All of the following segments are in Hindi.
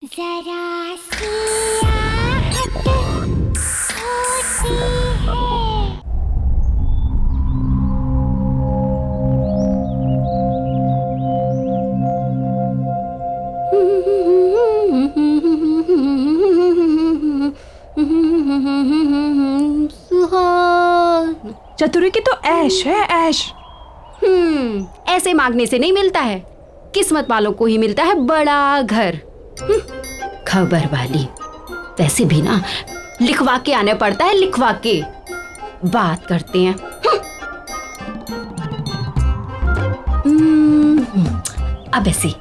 जरा सी आहट होती है। सुहान। चतुरी की तो ऐश है, ऐश। ऐसे मांगने से नहीं मिलता है, किस्मत वालों को ही मिलता है बड़ा घर। खबर वाली। वैसे भी ना लिखवा के आने पड़ता है, लिखवा के। बात करते हैं। अब ऐसे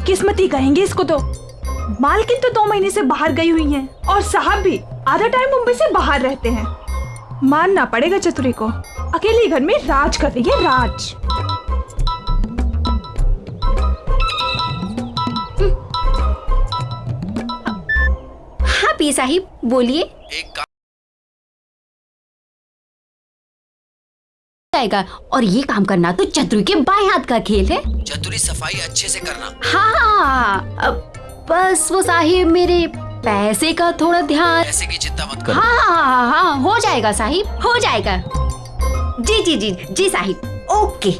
किस्मती कहेंगे इसको तो। मालकिन तो 2 महीने से बाहर गई हुई हैं और साहब भी आधा टाइम मुंबई से बाहर रहते हैं। मानना पड़ेगा चतुरी को, अकेले घर में राज कर रही है, राज। हाँ पी साहिब बोलिए। एक काम आएगा, और ये काम करना तो चतुरी के बाएं हाथ का खेल है। चतुरी सफाई अच्छे से करना। हाँ बस वो साहिब मेरे पैसे का थोड़ा ध्यान। पैसे की चिंता मत करो। हाँ हो जाएगा साहिब, हो जाएगा। जी जी जी जी साहिब, ओके।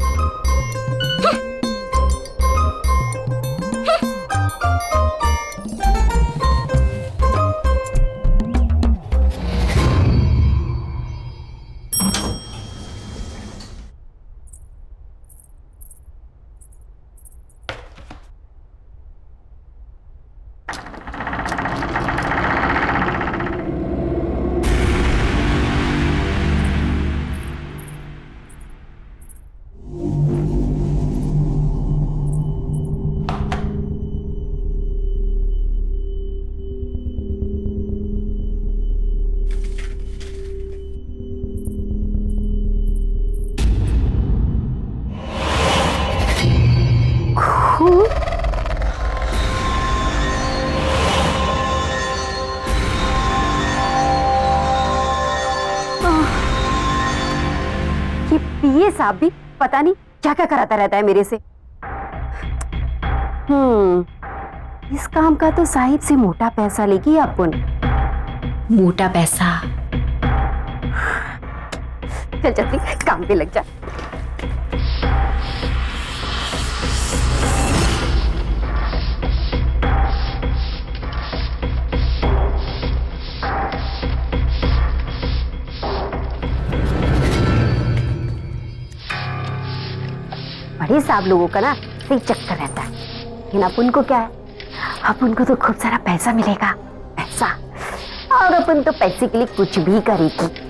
ये साहब भी पता नहीं क्या क्या कराता रहता है मेरे से। इस काम का तो साहिब से मोटा पैसा लेगी अपन। मोटा पैसा। चल चल काम पे लग जा। बड़े साहब लोगों का ना सही चक्कर रहता है, लेकिन अपन को क्या है, अपन को तो खूब सारा पैसा मिलेगा, पैसा। और अपन तो पैसे के लिए कुछ भी करेगी।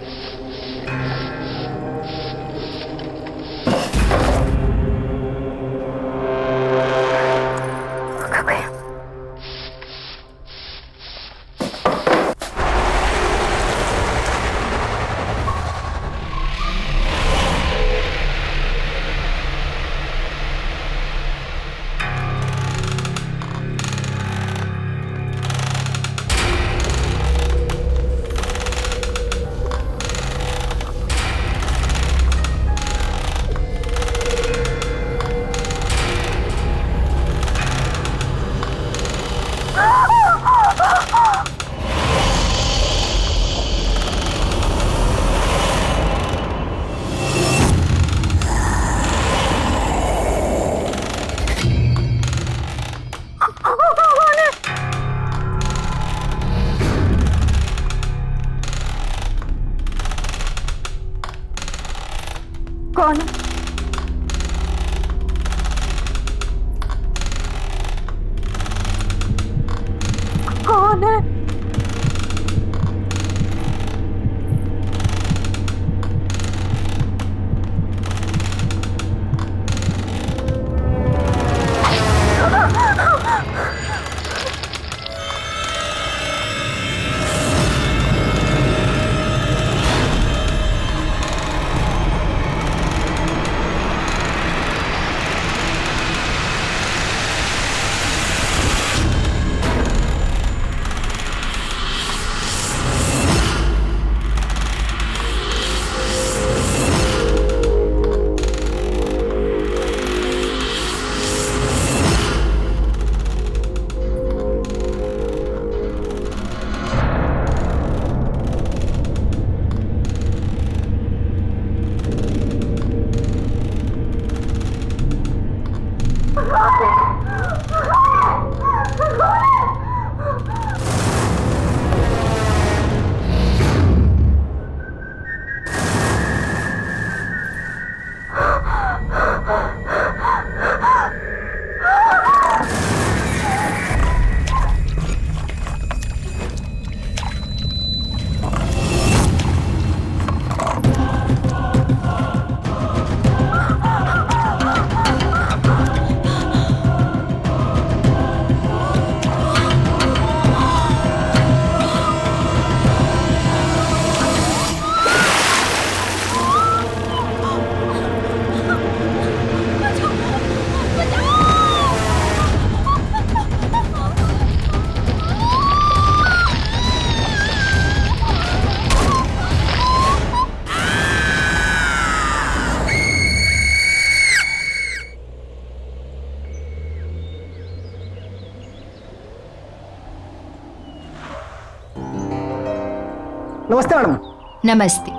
नमस्ते मैडम। नमस्ते।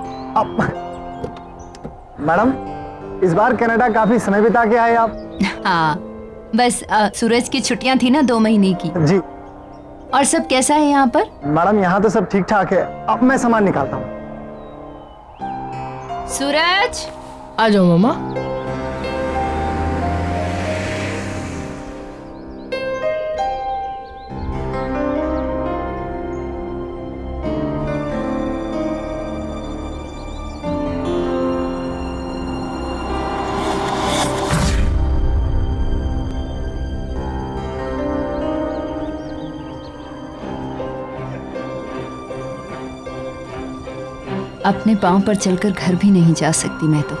मैडम, इस बार कनाडा काफी समय बिता के आए आप। हाँ, बस सूरज की छुट्टियां थी ना 2 महीने की। जी। और सब कैसा है यहाँ पर? मैडम, यहाँ तो सब ठीक ठाक है। अब मैं सामान निकालता हूँ। सूरज, आ जाओ मामा। अपने पांव पर चलकर घर भी नहीं जा सकती मैं तो।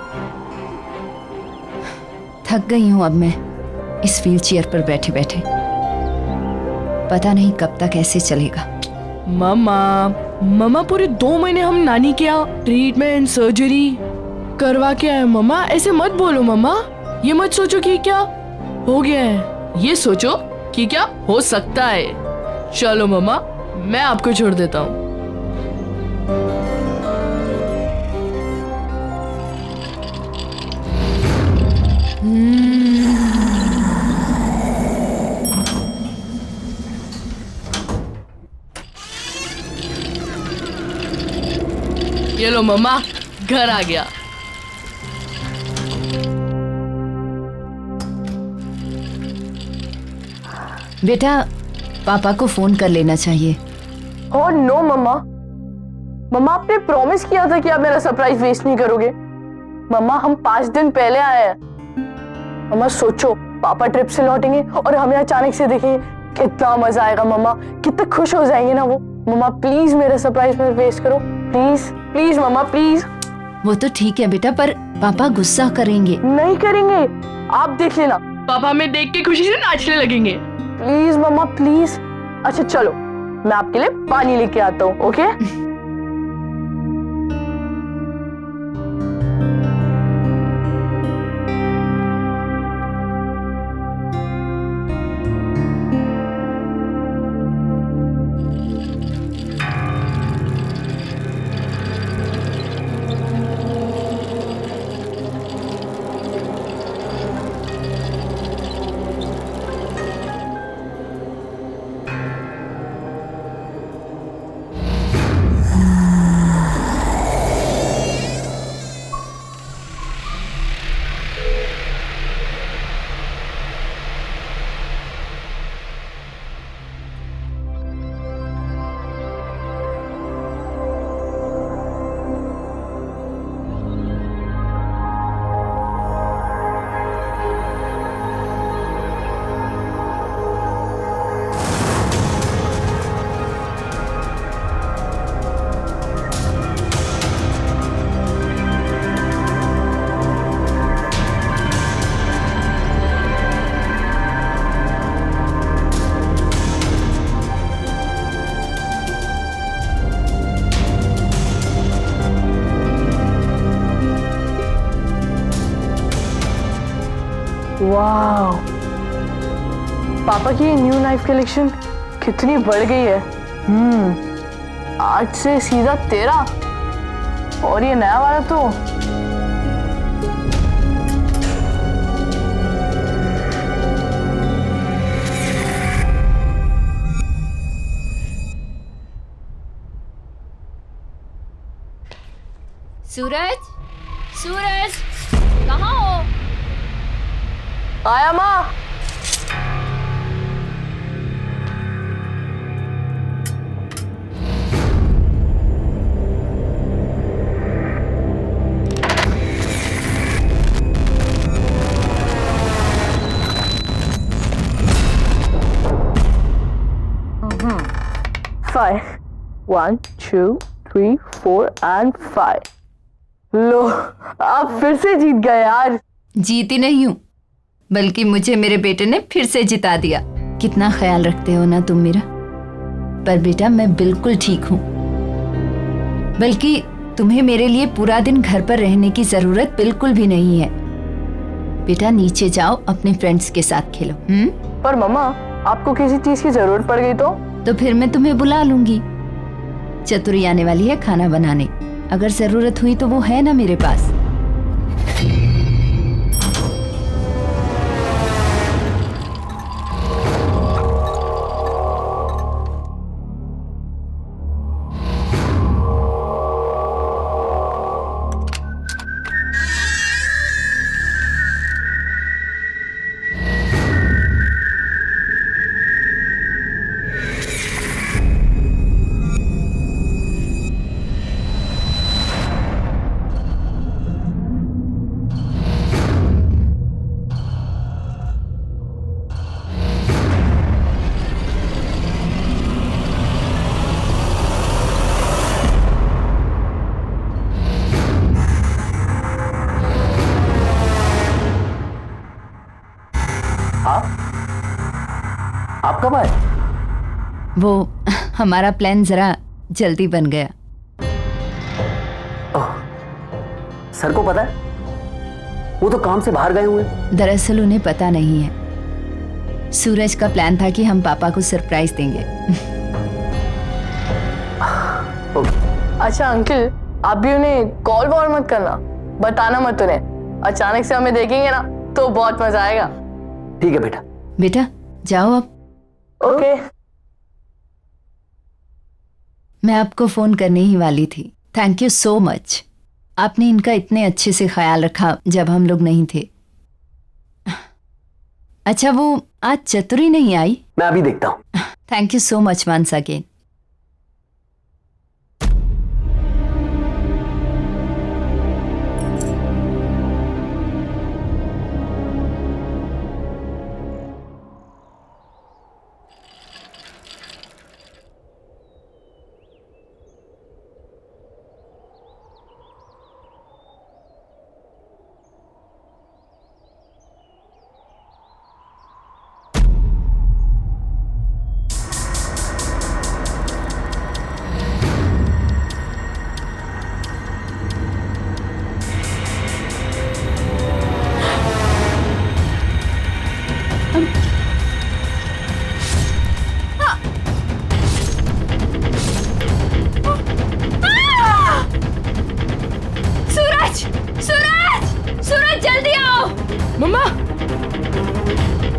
थक गई हूं अब मैं इस व्हील चेयर पर बैठे बैठे। पता नहीं कब तक ऐसे चलेगा। मामा पूरे 2 महीने हम नानी के यहाँ ट्रीटमेंट सर्जरी करवा के आए। मामा ऐसे मत बोलो मामा। ये मत सोचो कि क्या हो गया है, ये सोचो कि क्या हो सकता है। चलो मामा, मैं आपको छोड़ देता हूँ। ये लो मम्मा, घर आ गया। बेटा, पापा को फोन कर लेना चाहिए। ओह नो मम्मा, मम्मा आपने प्रॉमिस किया था कि आप मेरा सरप्राइज वेस्ट नहीं करोगे। मम्मा हम 5 दिन पहले आए हैं। मम्मा सोचो, पापा ट्रिप से लौटेंगे और हमें अचानक से देखेंगे, कितना मजा आएगा मम्मा, कितने खुश हो जाएंगे ना वो। मम्मा प्लीज मेरा सरप्राइज मत वेस्ट करो, प्लीज प्लीज मम्मा प्लीज। वो तो ठीक है बेटा, पर पापा गुस्सा करेंगे। नहीं करेंगे, आप देख लेना। पापा हमें देख के खुशी से नाचने लगेंगे। प्लीज मम्मा प्लीज। अच्छा चलो, मैं आपके लिए पानी लेके आता हूँ। ओके वाह, पापा की न्यू नाइफ कलेक्शन कितनी बढ़ गई है। 8 से सीधा 13 और ये नया वाला तो सूरज, सूरज कहाँ हो? आया माँ। Five. 1, 2, 3, 4 and 5. लो, आप फिर से जीत गए यार। जीती नहीं हूँ, बल्कि मुझे मेरे बेटे ने फिर से जिता दिया। कितना ख्याल रखते हो ना तुम मेरा। पर बेटा मैं बिल्कुल ठीक हूँ, बल्कि तुम्हें मेरे लिए पूरा दिन घर पर रहने की जरूरत बिल्कुल भी नहीं है। बेटा नीचे जाओ, अपने फ्रेंड्स के साथ खेलो। पर मम्मा, आपको किसी चीज की जरूरत पड़ गई तो फिर मैं तुम्हें बुला लूंगी। चतुरी आने वाली है खाना बनाने। अगर जरूरत हुई तो वो है ना मेरे पास। आप कब आए? वो हमारा प्लान जरा जल्दी बन गया। सर को पता है? वो तो काम से बाहर गए हुए। दरअसल उन्हें पता नहीं है। सूरज का प्लान था कि हम पापा को सरप्राइज देंगे। अच्छा अंकल, आप भी उन्हें कॉल वॉल मत करना, बताना मत उन्हें। अचानक से हमें देखेंगे ना तो बहुत मजा आएगा। ठीक है बेटा। बेटा जाओ अब। ओके। मैं आपको फोन करने ही वाली थी। Thank you so much. आपने इनका इतने अच्छे से ख्याल रखा जब हम लोग नहीं थे। अच्छा वो आज चतुरी नहीं आई? मैं अभी देखता हूँ। Thank you so much once again. मम्मा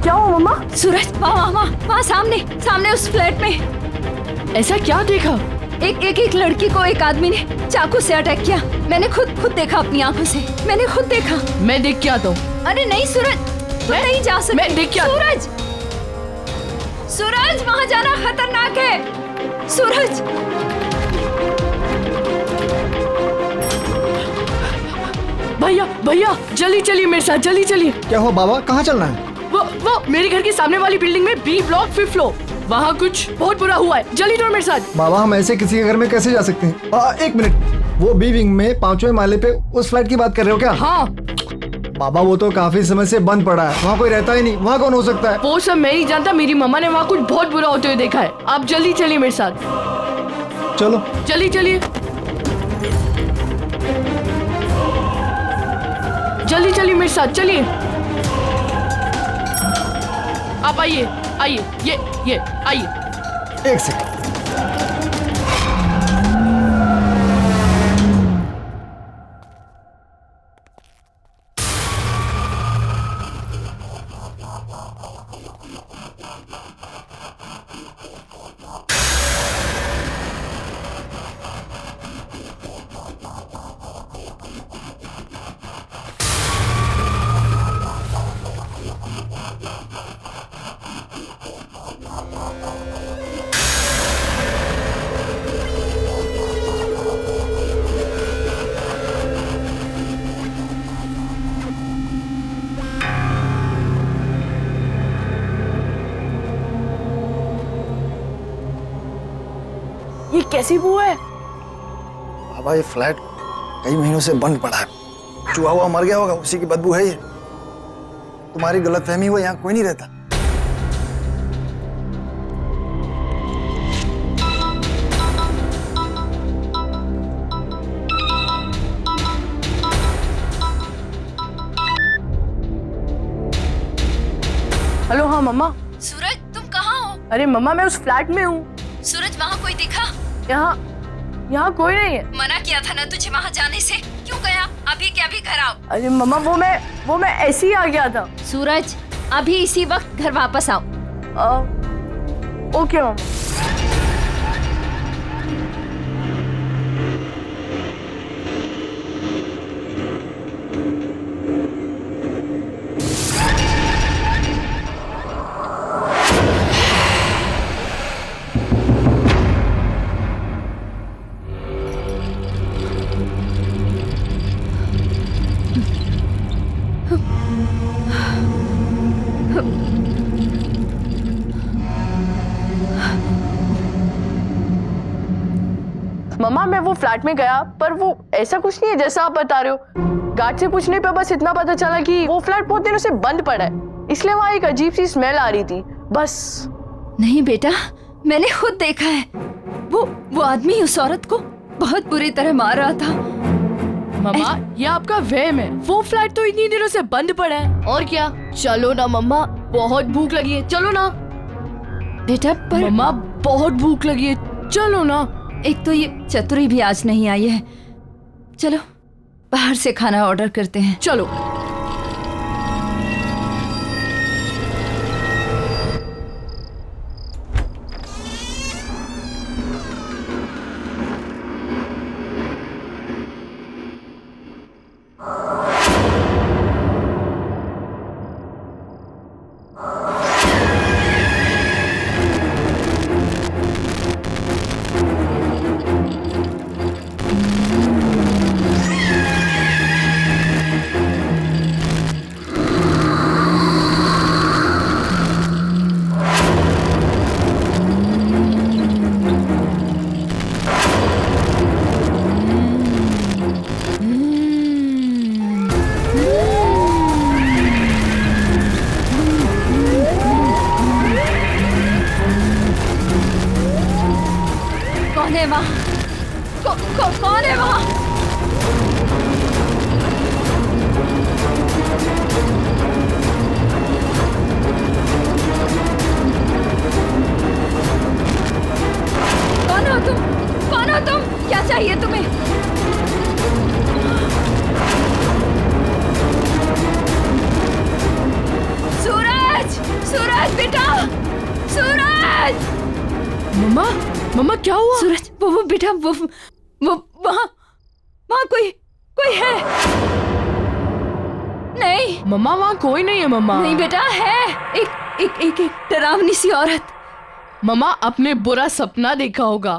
क्या हुआ मम्मा? सूरज वहाँ सामने उस फ्लैट में ऐसा क्या देखा? एक लड़की को एक आदमी ने चाकू से अटैक किया। मैंने खुद देखा अपनी आंखों से। मैंने खुद देखा। मैं देख के आता हूँ। अरे नहीं सूरज, तुम नहीं जा सकते। मैं देख के आता। सूरज वहाँ जाना खतरनाक है। सूरज भैया जल्दी चलिए मेरे साथ, जल्दी चलिए। क्या हो बाबा, कहाँ चलना है? वो मेरे घर के सामने वाली बिल्डिंग में बी ब्लॉक 5th फ्लोर। वहाँ कुछ बहुत बुरा हुआ है। जल्दी चलो मेरे साथ। बाबा हम ऐसे किसी के घर में कैसे जा सकते हैं? एक मिनट, वो बी विंग में 5वें माले पे उस फ्लैट की बात कर रहे हो क्या? हाँ बाबा वो तो काफी समय से बंद पड़ा है, वहाँ कोई रहता ही नहीं। वहाँ कौन हो सकता है? वो सब मैं नहीं जानता। मेरी मम्मा ने वहाँ कुछ बहुत बुरा होते हुए देखा है। आप जल्दी चलिए मेरे साथ। चलो जल्दी चलिए, जल्दी चलिए मेरे साथ, चलिए। आप आइए, ये आइए। एक सेकंड। ये कैसी बू है? बाबा ये फ्लैट कई महीनों से बंद पड़ा है। चूहा हुआ मर गया होगा, उसी की बदबू है ये। तुम्हारी गलतफहमी हुई, यहाँ कोई नहीं रहता। हेलो। हाँ मम्मा। सूरज तुम कहाँ हो? अरे मम्मा मैं उस फ्लैट में हूँ। सूरज वहाँ कोई दिखा? यहाँ कोई नहीं है। मना किया था ना तुझे वहाँ जाने से, क्यों गया? अभी के अभी घर आओ। अरे मम्मा वो मैं ऐसे ही आ गया था। सूरज, अभी इसी वक्त घर वापस आओ। ओके मम्मा। मम्मा मैं वो फ्लैट में गया, पर वो ऐसा कुछ नहीं है जैसा आप बता रहे हो। गार्ड से पूछने पे बस इतना पता चला कि वो फ्लैट बहुत दिनों से बंद पड़ा है, इसलिए वहाँ एक अजीब सी स्मेल आ रही थी, बस। नहीं बेटा, मैंने खुद देखा है। वो आदमी उस औरत को बहुत बुरी तरह मार रहा था। मम्मा ये आपका वहम है, वो फ्लैट तो इतनी दिनों से बंद पड़ा है। और क्या, चलो ना मम्मा, बहुत भूख लगी है, चलो ना। बेटा पर मम्मा बहुत भूख लगी है, चलो ना। एक तो ये चतुरी भी आज नहीं आई है, चलो बाहर से खाना ऑर्डर करते हैं। चलो। कौन है वहाँ? कौन है वहाँ? कौन हो तुम? कौन हो तुम? क्या चाहिए तुम्हें? सूरज, सूरज बेटा, सूरज। मम्मा क्या हुआ? सूरज, वो बेटा, वो वहाँ कोई है? नहीं मम्मा वहाँ कोई नहीं है मम्मा। नहीं बेटा, है एक डरावनी सी औरत। मम्मा आपने बुरा सपना देखा होगा,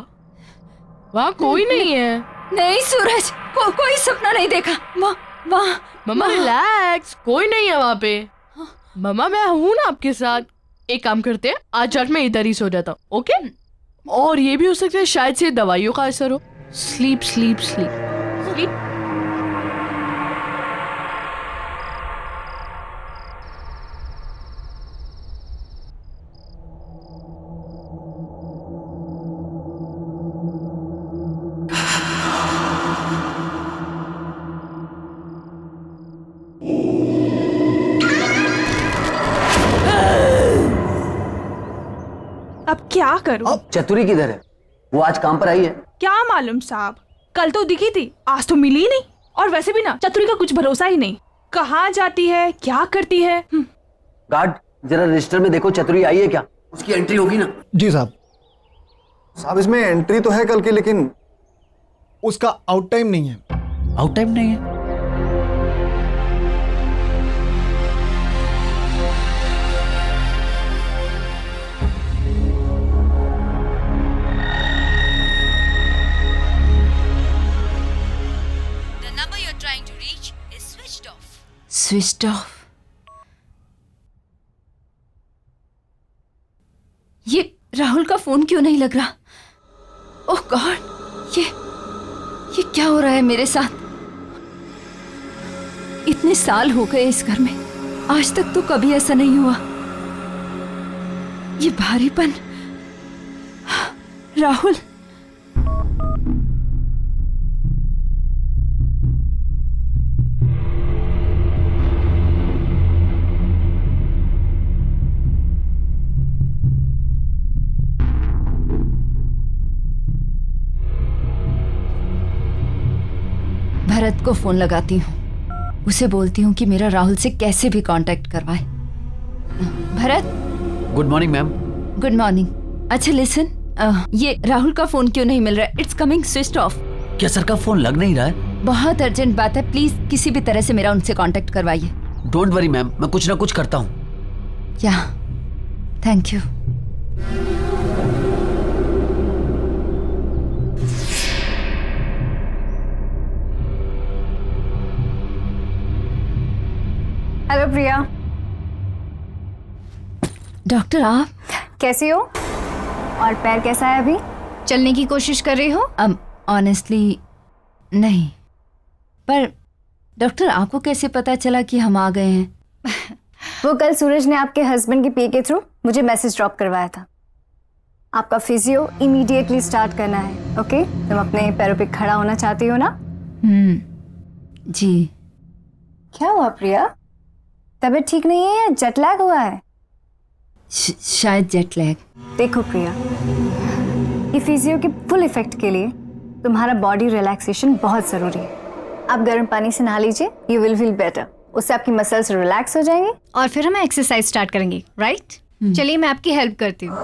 वहाँ कोई नहीं है। नहीं सूरज, कोई सपना नहीं देखा। वहाँ मम्मा रिलैक्स, कोई नहीं है वहाँ पे। मम्मा मैं हूँ ना आपके साथ। एक काम करते हैं, आज रात में इधर ही सो जाता हूँ, ओके? और ये भी हो सकता है शायद से दवाइयों का असर हो। Sleep sleep sleep sleep. अब क्या करूं? अब चतुरी किधर है? वो आज काम पर आई है? क्या मालूम साहब, कल तो दिखी थी, आज तो मिली ही नहीं। और वैसे भी ना चतुरी का कुछ भरोसा ही नहीं, कहाँ जाती है, क्या करती है। गार्ड जरा रजिस्टर में देखो, चतुरी आई है क्या? उसकी एंट्री होगी ना? जी साहब। साहब इसमें एंट्री तो है कल की, लेकिन उसका आउट टाइम नहीं है। आउट टाइम नहीं है? Switched off. ये राहुल का फोन क्यों नहीं लग रहा? ओह गॉड, ये क्या हो रहा है मेरे साथ? इतने साल हो गए इस घर में, आज तक तो कभी ऐसा नहीं हुआ। ये भारीपन, राहुल। भरत को फोन लगाती हूँ, उसे बोलती हूँ कि मेरा राहुल से कैसे भी कांटेक्ट करवाए। Bharat. Good morning ma'am. Good morning. अच्छा लिसन, ये राहुल का फोन क्यों नहीं मिल रहा है? It's coming switched off. क्या सर का फोन लग नहीं रहा है? बहुत अर्जेंट बात है, प्लीज किसी भी तरह से मेरा उनसे कांटेक्ट करवाइए। डोंट वरी मैम, मैं कुछ ना कुछ करता हूँ। या thank you. Hello Priya, doctor आप कैसी हो? और पैर कैसा है अभी? चलने की कोशिश कर रही हो? ऑनेस्टली नहीं, पर डॉक्टर आपको कैसे पता चला कि हम आ गए हैं? वो कल सूरज ने आपके हस्बैंड के पीए के थ्रू मुझे मैसेज ड्रॉप करवाया था। आपका फिजियो इमीडिएटली स्टार्ट करना है। ओके? तुम अपने पैरों पे खड़ा होना चाहती हो ना? जी। क्या हुआ प्रिया? तबीयत ठीक नहीं है या जेट लैग हुआ है? शायद जेट लैग। देखो प्रिया, ये फिजियो के फुल इफेक्ट के लिए तुम्हारा बॉडी रिलैक्सेशन बहुत जरूरी है। आप गर्म पानी से नहा लीजिए, यू विल फील बेटर। उससे आपकी मसल्स रिलैक्स हो जाएंगी और फिर हम एक्सरसाइज स्टार्ट करेंगे, राइट? चलिए मैं आपकी हेल्प करती हूँ।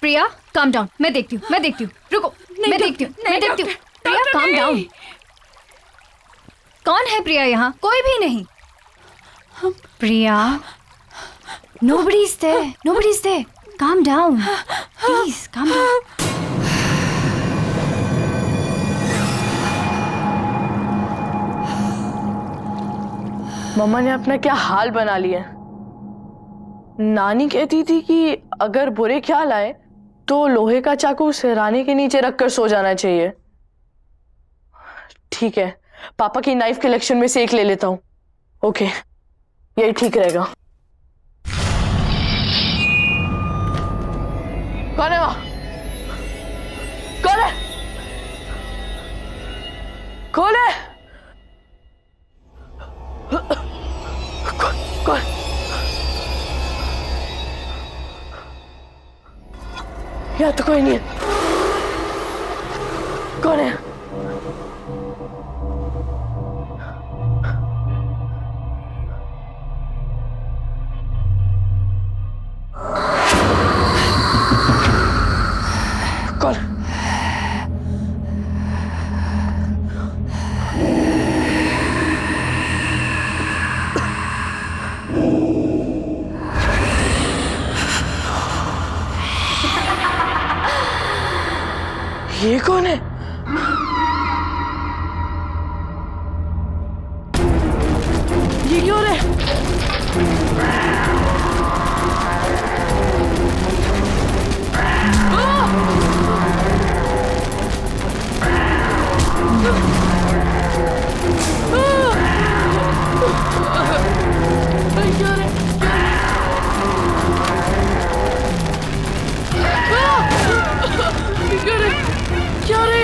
प्रिया काम डाउन, मैं देखती हूँ, रुको, मैं देखती हूँ। प्रिया काम डाउन। कौन है प्रिया यहाँ? कोई भी नहीं। प्रिया, nobody is there. Calm down, please, calm down. मम्मा ने अपना क्या हाल बना लिया। नानी कहती थी कि अगर बुरे ख्याल आए तो लोहे का चाकू सिरहाने के नीचे रखकर सो जाना चाहिए। ठीक है, पापा की नाइफ कलेक्शन में से एक ले लेता हूँ। ओके, यही ठीक रहेगा। कौन है वहां? कौन है? कौन है? कौन? यहाँ तो कोई नहीं है। कौन है? कौन? ये कौन है? ये क्यों हो रहा है? क्या रे? क्या रे? क्या रे?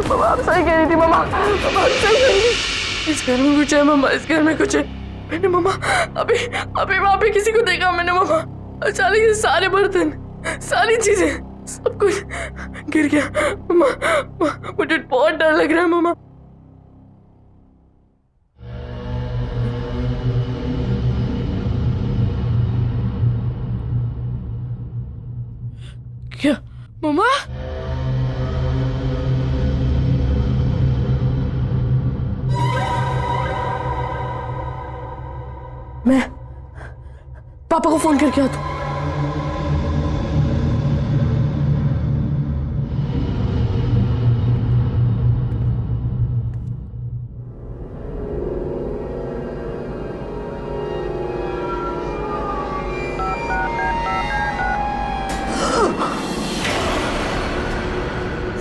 मम्मा आप सही कह रही थी मम्मा, मम्मा आप सही कह रही थी। इस घर में कुछ है मम्मा, इस घर में कुछ है। मैंने मम्मा अभी अभी वहाँ पे किसी को देखा मैंने मम्मा। अचानक से सारे बर्तन, सारी चीजें, सब कुछ गिर गया मम्मा। मुझे बहुत डर लग रहा है मम्मा। क्या मम्मा? मैं पापा को फोन करके आता हूँ।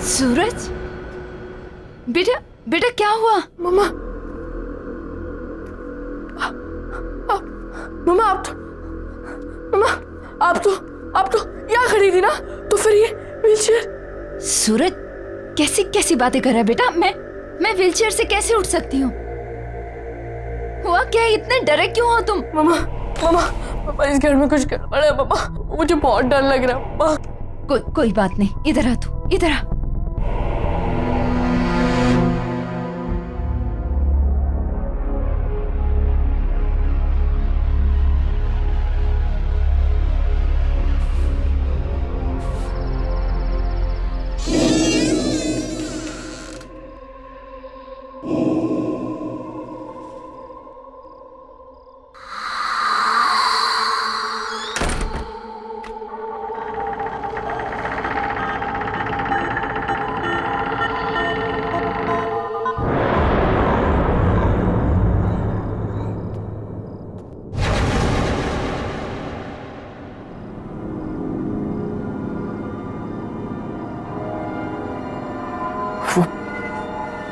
सूरज, बेटा बेटा क्या हुआ? मम्मा मम्मा आप तो यहाँ खड़ी थी ना, तो फिर ये व्हीलचेयर। सूरज कैसी कैसी बातें कर रहा है बेटा? मैं व्हीलचेयर से कैसे उठ सकती हूँ? हुआ क्या? इतने डरे क्यों हो तुम? मम्मा इस घर में कुछ गड़बड़ है मम्मा, मुझे बहुत डर लग रहा है मम्मा। कोई बात नहीं, इधर आ तू, इधर आ।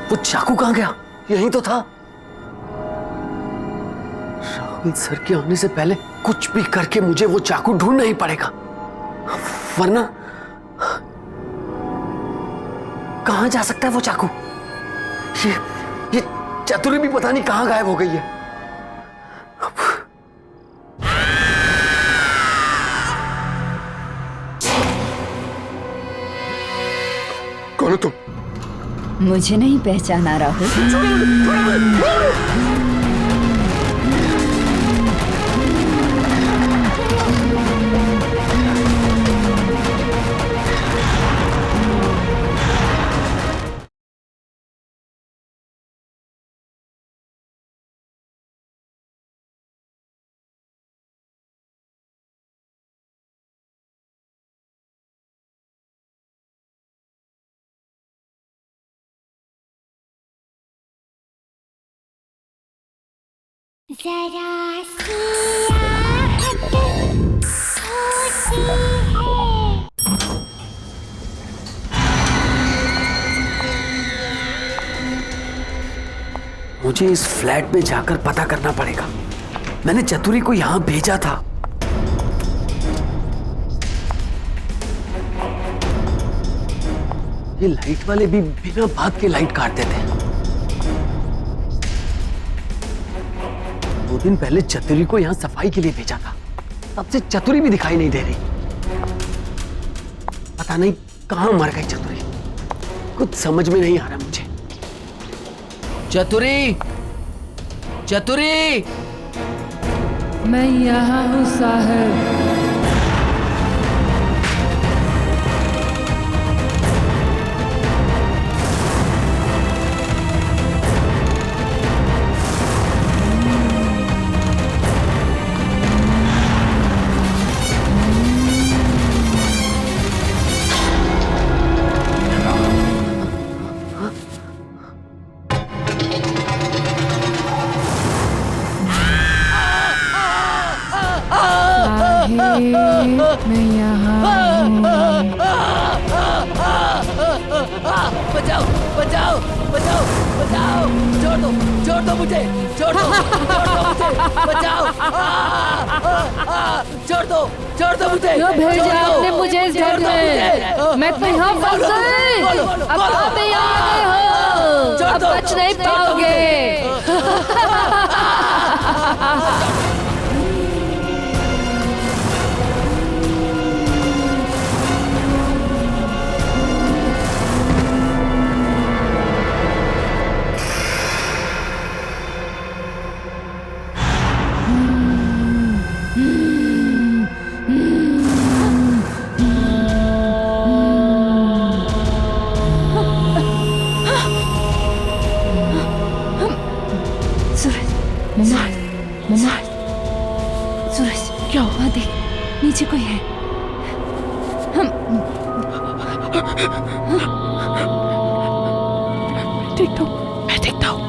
वो चाकू कहाँ गया? यहीं तो था। राहुल सर के आने से पहले कुछ भी करके मुझे वो चाकू ढूंढना ही पड़ेगा, वरना कहाँ जा सकता है वो चाकू? ये चतुरी भी पता नहीं कहाँ गायब हो गई है। कौन हो तुम? मुझे नहीं पहचाना राहुल? जरा सी आहट होती है। मुझे इस फ्लैट में जाकर पता करना पड़ेगा। मैंने चतुरी को यहां भेजा था। ये लाइट वाले भी बिना बात के लाइट काट देते हैं। 2 दिन पहले चतुरी को यहां सफाई के लिए भेजा था, तब से चतुरी भी दिखाई नहीं दे रही। पता नहीं कहाँ मर गई चतुरी, कुछ समझ में नहीं आ रहा मुझे। चतुरी, चतुरी, मैं यहाँ हूँ साहब। मैं यहाँ बचाओ, बचाओ, बचाओ, बचाओ, छोड़ दो मुझे, छोड़ दो मुझे, बचाओ, छोड़ दो मुझे, क्यों भेजा आपने मुझे इस घर में? मैं तो यहाँ फंस गई। अब आप यहाँ आ गए हो, अब बच नहीं पाओगे। सूरज, क्या हुआ? देख, नीचे कोई है। मैं देखता हूँ।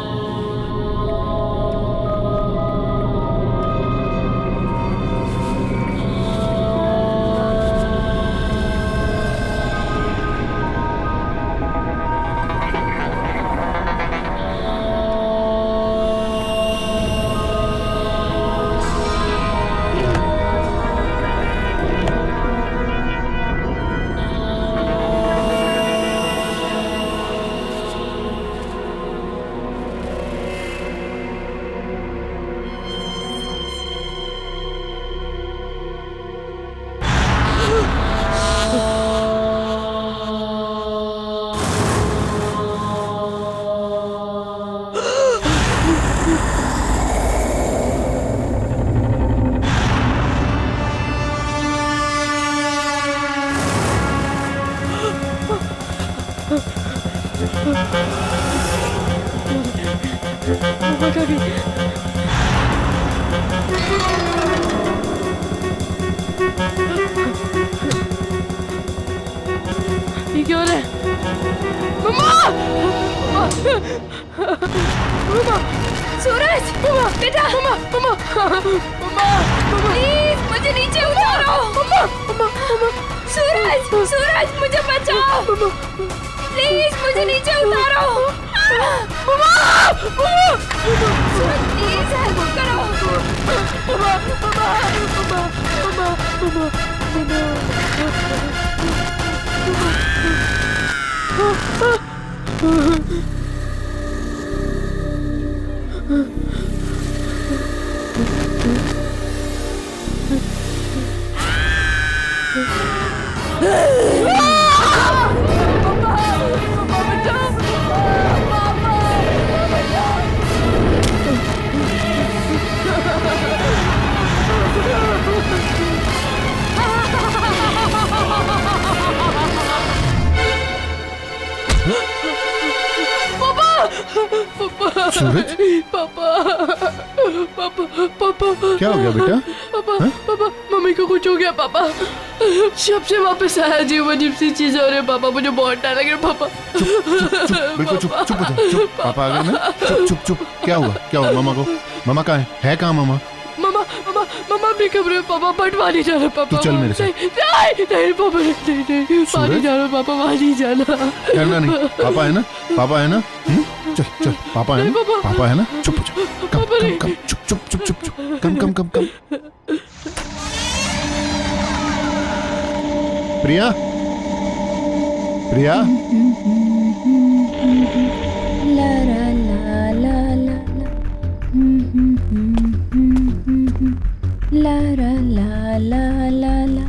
ये क्या हो रहा है? मम्मा! मम्मा! सूरज! बेटा! मम्मा! प्लीज मुझे नीचे उतारो! सूरज! मुझे बचाओ! प्लीज मुझे नीचे उतारो! सूरज प्लीज हेल्प करो! सूरज, पापा क्या हो गया बेटा? पापा मम्मी को कुछ हो गया पापा। शब से वापस आया जी, वो अजीब सी चीज हो रही है पापा, मुझे बहुत डर लग रहा है पापा। बिल्कुल चुप हो जाओ। पापा आ गए ना? चुप। क्या हुआ मामा को? मामा कहाँ है कहाँ मामा? मम्मा अपने कमरे में पापा, बटवा नहीं जाना पापा। तू चल मेरे साथ। नहीं पापा, नहीं पानी जाना पापा, वहाँ नहीं जाना। डरना नहीं, पापा है ना? चल पापा है ना? पापा है ना? चुप हो जाओ। कम चुप। कम। प्रिया ला ला ला ला ला ला ला ला ला ला ला।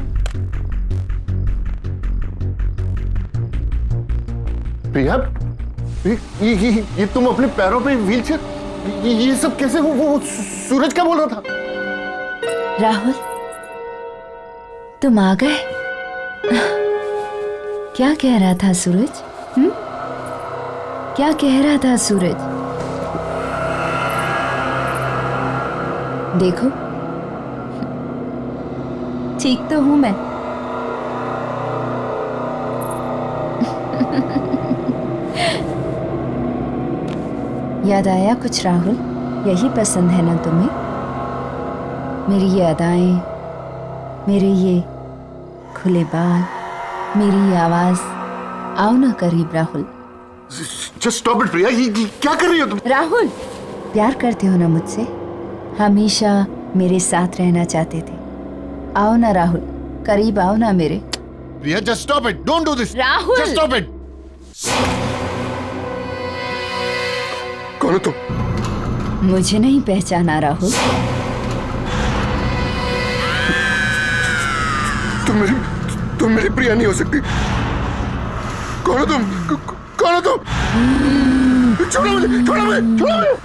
प्रिया, ये तुम अपने पैरों पे व्हीलचेयर, ये सब कैसे? वो सूरज क्या बोल रहा था? राहुल, तुम आ गए? क्या कह रहा था सूरज? क्या कह रहा था सूरज? देखो, ठीक तो हूं मैं। याद आया कुछ राहुल? यही पसंद है ना तुम्हें? मेरी ये अदाएं, मेरे ये खुले बाल, मेरी ये आवाज। आओ ना करीब राहुल। Just stop it, प्रिया, ये क्या कर रही हो तुम? राहुल, प्यार करते हो ना मुझसे? हमेशा मेरे साथ रहना चाहते थे। आओ ना राहुल, करीब आओ ना मेरे। प्रिया, just stop it, don't do this. Rahul! Just stop it. कौन हो तुम? मुझे नहीं पहचाना राहुल? तुम मेरी प्रिया नहीं हो सकती। कौन हो तुम? कौन हो तुम? छोड़ो मुझे, छोड़ो मुझे, छोड़ो मुझे।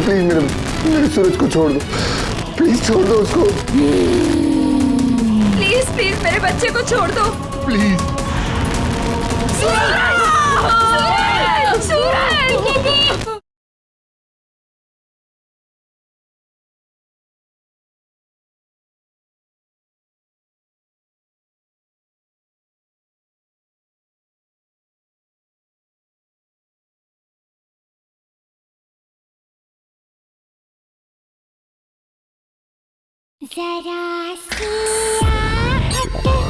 प्लीज मेरे सूरज को छोड़ दो, प्लीज छोड़ दो उसको। प्लीज प्लीज मेरे बच्चे को छोड़ दो। प्लीज। सूरज! सूरज! सूरज! जरा सी आहट होती है।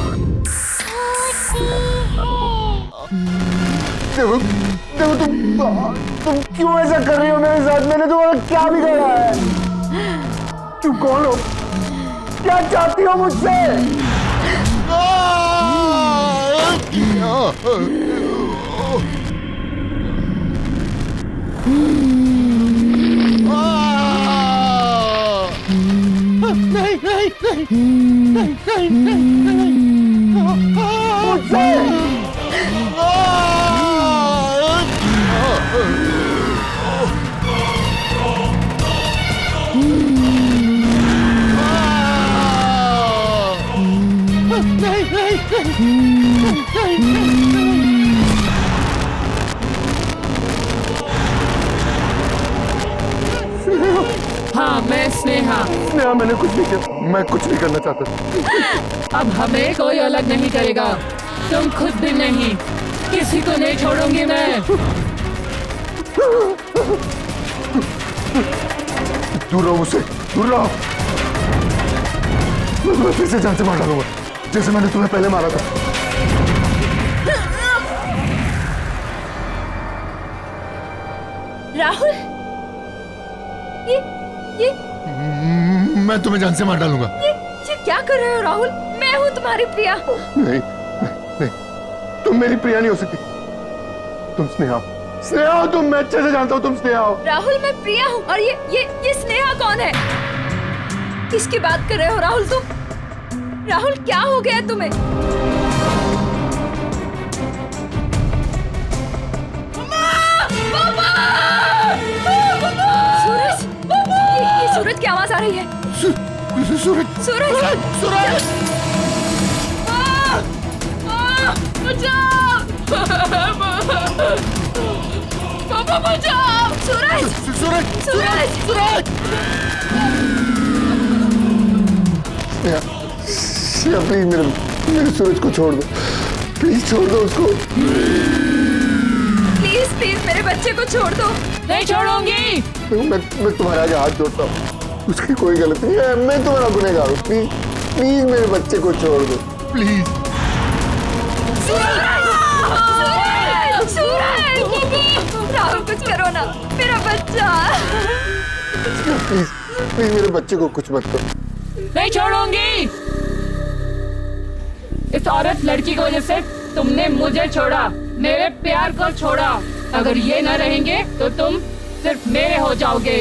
देखो तुम क्यों ऐसा कर रही हो मेरे साथ? मैंने तुम्हारा क्या बिगाड़ा है? तुम कौन हो? क्या चाहती हो मुझसे? हाँ, मैं स्नेहा। स्नेहा, मैंने कुछ नहीं किया, मैं कुछ नहीं करना चाहता। अब हमें कोई अलग नहीं करेगा, तुम खुद भी नहीं, किसी को नहीं छोड़ूंगी मैं। दूर रहो मुझसे, दूर रहो। मैं फिर से जान से मार डालूंगा, जैसे मैंने तुम्हें पहले मारा था। राहुल, ये मैं तुम्हें जान से मार डालूंगा। ये क्या कर रहे हो राहुल? मैं हूँ तुम्हारी प्रिया। नहीं, तुम मेरी प्रिया नहीं हो सकती। तुम स्नेहा हो, तुम, मैं अच्छे से जानता हूँ तुम स्नेहा हो। राहुल, मैं प्रिया हूँ। और ये स्नेहा कौन है? किसकी बात कर रहे हो राहुल तुम? राहुल, क्या हो गया तुम्हें? सूरज, ये सूरज की आवाज आ रही है। सूरज, सूरज, सूरज! बचाओ! पापा बचाओ! सूरज! सूरज, सूरज! सूरज! स्नेहा, प्लीज मेरे सूरज को छोड़ दो, प्लीज छोड़ दो उसको। प्लीज प्लीज मेरे बच्चे को छोड़ दो। नहीं छोड़ूंगी। मैं तुम्हारे आगे हाथ जोड़ता हूँ, उसकी कोई गलती नहीं है, मैं तुम्हारा गुनहगार हूँ। प्लीज प्लीज मेरे बच्चे को छोड़ दो प्लीज। राहुल कुछ करो ना, मेरा बच्चा। प्लीज प्लीज मेरे बच्चे को कुछ मत करो। नहीं छोड़ूंगी। इस औरत लड़की की वजह से तुमने मुझे छोड़ा, मेरे प्यार को छोड़ा। अगर ये न रहेंगे तो तुम सिर्फ मेरे हो जाओगे।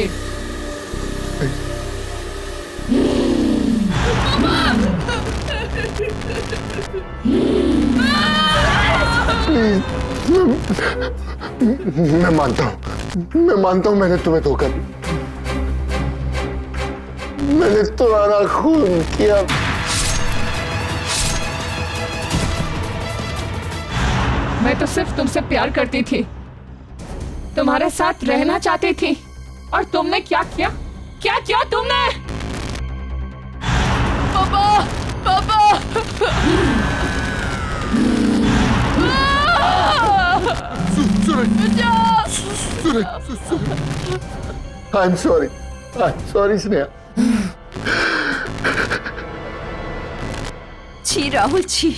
मैं मानता हूँ मैंने तुम्हें धोखा दिया, मैंने तुम्हारा खून किया। मैं तो सिर्फ तुमसे प्यार करती थी, तुम्हारे साथ रहना चाहती थी, और तुमने क्या किया? क्या किया तुमने? पापा, पापा। I am sorry Sneha. छी राहुल छी,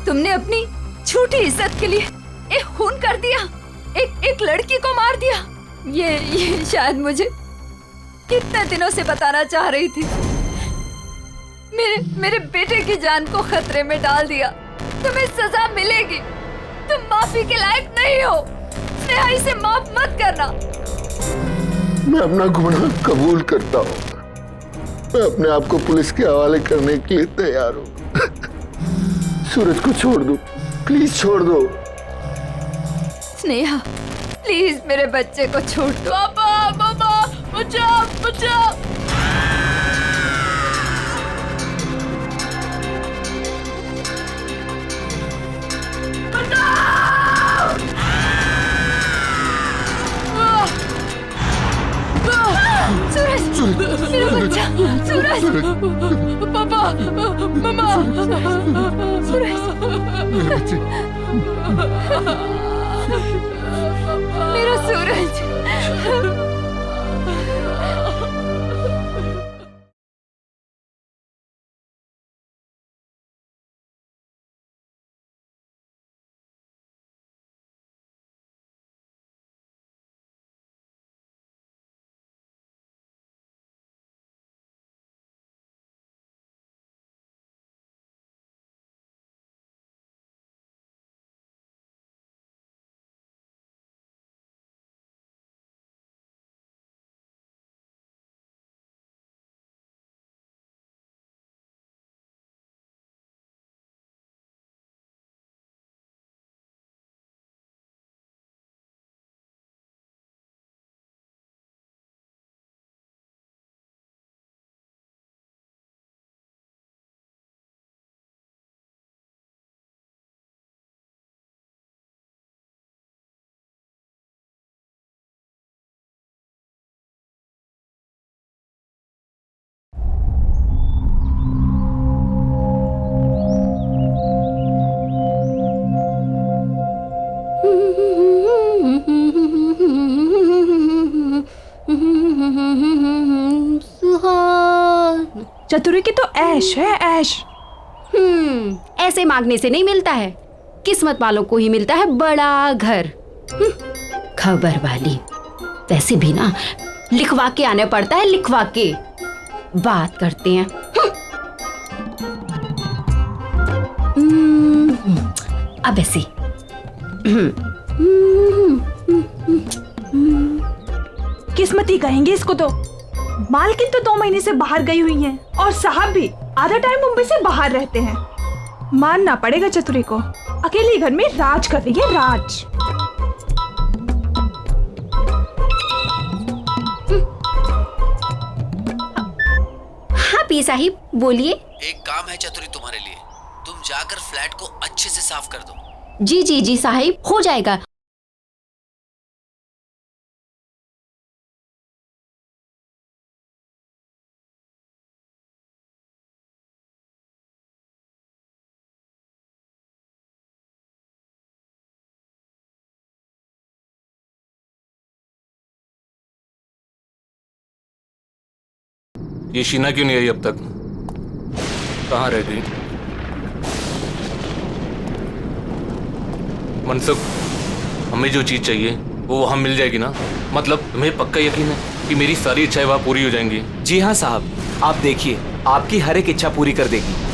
तुमने अपनी झूठी इज्जत के लिए एक खून कर दिया, एक लड़की को मार दिया। ये शायद मुझे कितने दिनों से बताना चाह रही थी। मेरे बेटे की जान को खतरे में डाल दिया। तुम्हें सजा मिलेगी, तुम माफी के लायक नहीं हो। स्नेहा, इसे माफ मत करना। मैं अपना गुनाह कबूल करता हूँ, मैं अपने आप को पुलिस के हवाले करने के लिए तैयार हूँ। सूरज को छोड़ दो, प्लीज छोड़ दो। स्नेहा, प्लीज मेरे बच्चे को छोड़ दो। पापा, पापा, बचाओ, बचाओ। सूरज, मेरा बच्चा, सूरज, पापा, मम्मा, सूरज, मेरे बच्चे, मेरा सूरज। चतुरी की तो ऐश है, ऐश। ऐसे मांगने से नहीं मिलता है, किस्मत वालों को ही मिलता है बड़ा घर। खबर वाली, वैसे भी ना लिखवा के आने पड़ता है, लिखवा के। बात करते हैं। अब ऐसे किस्मती कहेंगे इसको तो। मालकिन तो 2 महीने से बाहर गई हुई हैं, और साहब भी आधा टाइम मुंबई से बाहर रहते हैं। मानना पड़ेगा चतुरी को, अकेले घर में राज कर रही है, राज। हाँ पी साहिब, बोलिए। एक काम है चतुरी तुम्हारे लिए, तुम जाकर फ्लैट को अच्छे से साफ कर दो। जी जी जी साहिब, हो जाएगा। ये शीना क्यों नहीं आई अब तक? कहाँ रह गई? मनसुख, हमें जो चीज चाहिए वो वहाँ मिल जाएगी ना? मतलब तुम्हें पक्का यकीन है कि मेरी सारी इच्छाएं वहाँ पूरी हो जाएंगी? जी हाँ साहब, आप देखिए, आपकी हर एक इच्छा पूरी कर देगी।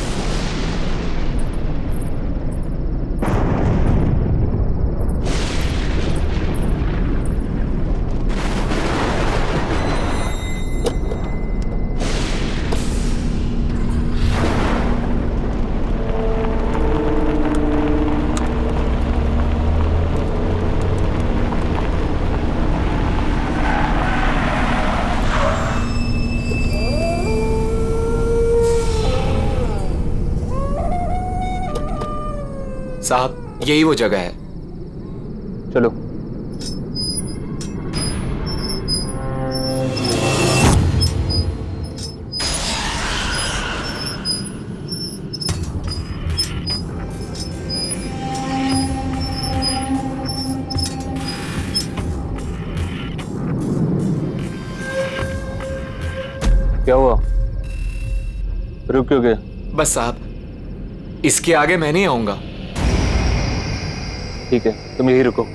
साहब, यही वो जगह है। चलो। क्या हुआ? रुक क्यों गए? बस साहब, इसके आगे मैं नहीं आऊंगा। ठीक है, तुम यही रुको।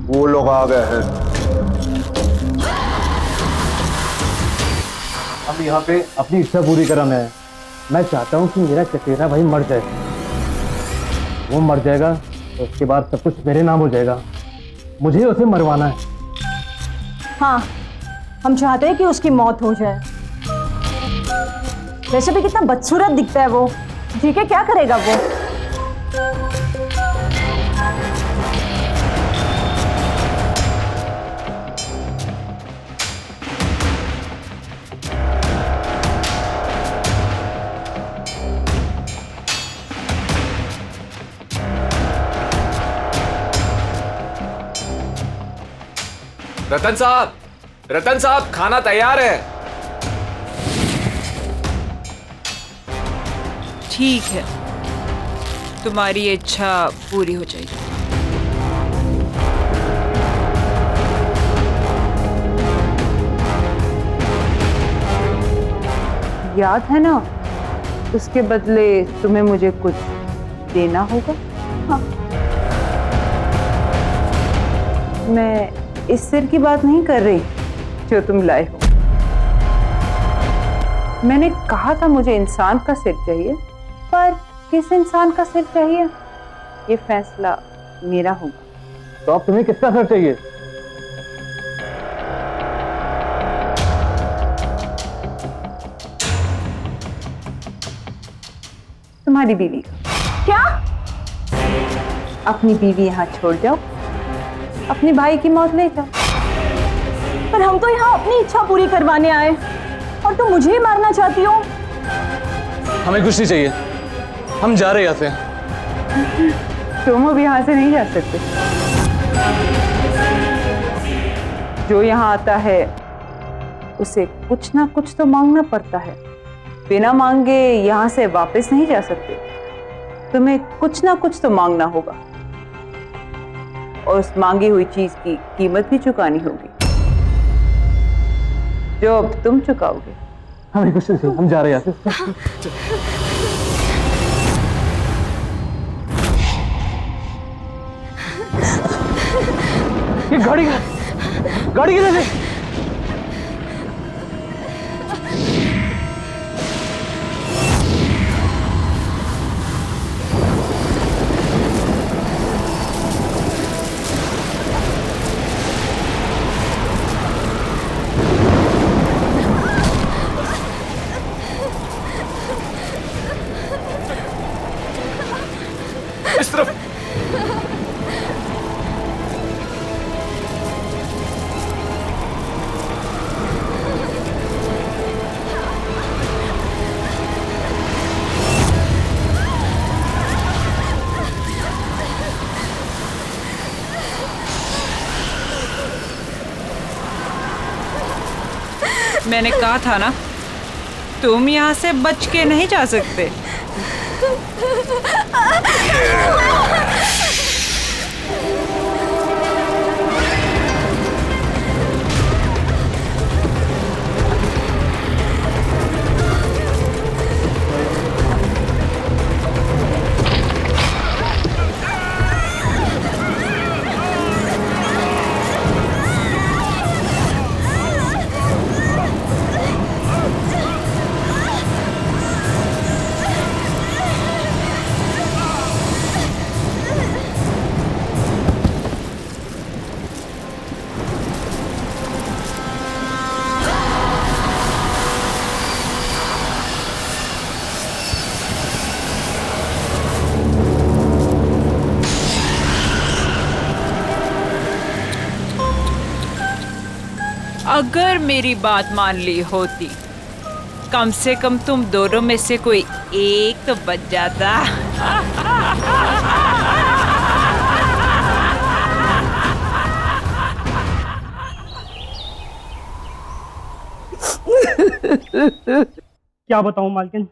वो लोग आ गए हैं। अब यहाँ पे अपनी इच्छा पूरी कराना है। मैं चाहता हूँ कि मेरा चचेरा भाई मर जाए। वो मर जाएगा तो उसके बाद सब कुछ मेरे नाम हो जाएगा। मुझे उसे मरवाना है। हाँ, हम चाहते हैं कि उसकी मौत हो जाए। वैसे भी कितना बदसूरत दिखता है वो। जी के क्या करेगा वो? रतन साहब, खाना तैयार है। ठीक है, तुम्हारी इच्छा पूरी हो जाएगी। याद है ना, उसके बदले तुम्हें मुझे कुछ देना होगा। हाँ। मैं इस सिर की बात नहीं कर रही जो तुम लाए हो। मैंने कहा था मुझे इंसान का सिर चाहिए, पर किस इंसान का सिर चाहिए ये फैसला मेरा होगा। तो अब तुम्हें किसका सिर चाहिए? तुम्हारी बीवी का। क्या? अपनी बीवी यहाँ छोड़ जाओ, अपने भाई की मौत ले जाओ। पर हम तो यहाँ अपनी इच्छा पूरी करवाने आए और तुम मुझे ही मारना चाहती हो। हमें कुछ नहीं चाहिए, हम जा रहे हैं यहाँ से। तुम अब यहाँ से नहीं जा सकते। जो यहाँ आता है उसे कुछ ना कुछ तो मांगना पड़ता है। बिना मांगे यहाँ से वापस नहीं जा सकते। तुम्हें कुछ ना कुछ तो मांगना होगा और उस मांगी हुई चीज की कीमत भी चुकानी होगी, जो अब तुम चुकाओगे। हमें कुछ नहीं, हम जा रहे हैं यहाँ से। ये गाड़ी किधर है? इस तरफ। मैंने कहा था ना, तुम यहाँ से बच के नहीं जा सकते। अगर मेरी बात मान ली होती, कम से कम तुम दोनों में से कोई एक तो बच जाता। क्या बताऊं मालकिन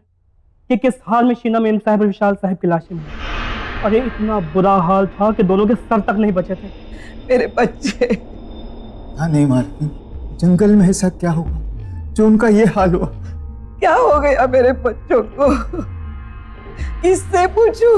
कि किस हाल में शीना मेम साहब और विशाल साहब की लाशें मिली। अरे इतना बुरा हाल था कि दोनों के सर तक नहीं बचे थे। मेरे बच्चे। हाँ नहीं मालकिन, जंगल में ऐसा क्या हुआ जो उनका ये हाल हुआ? क्या हो गया मेरे बच्चों को? किससे पूछूं?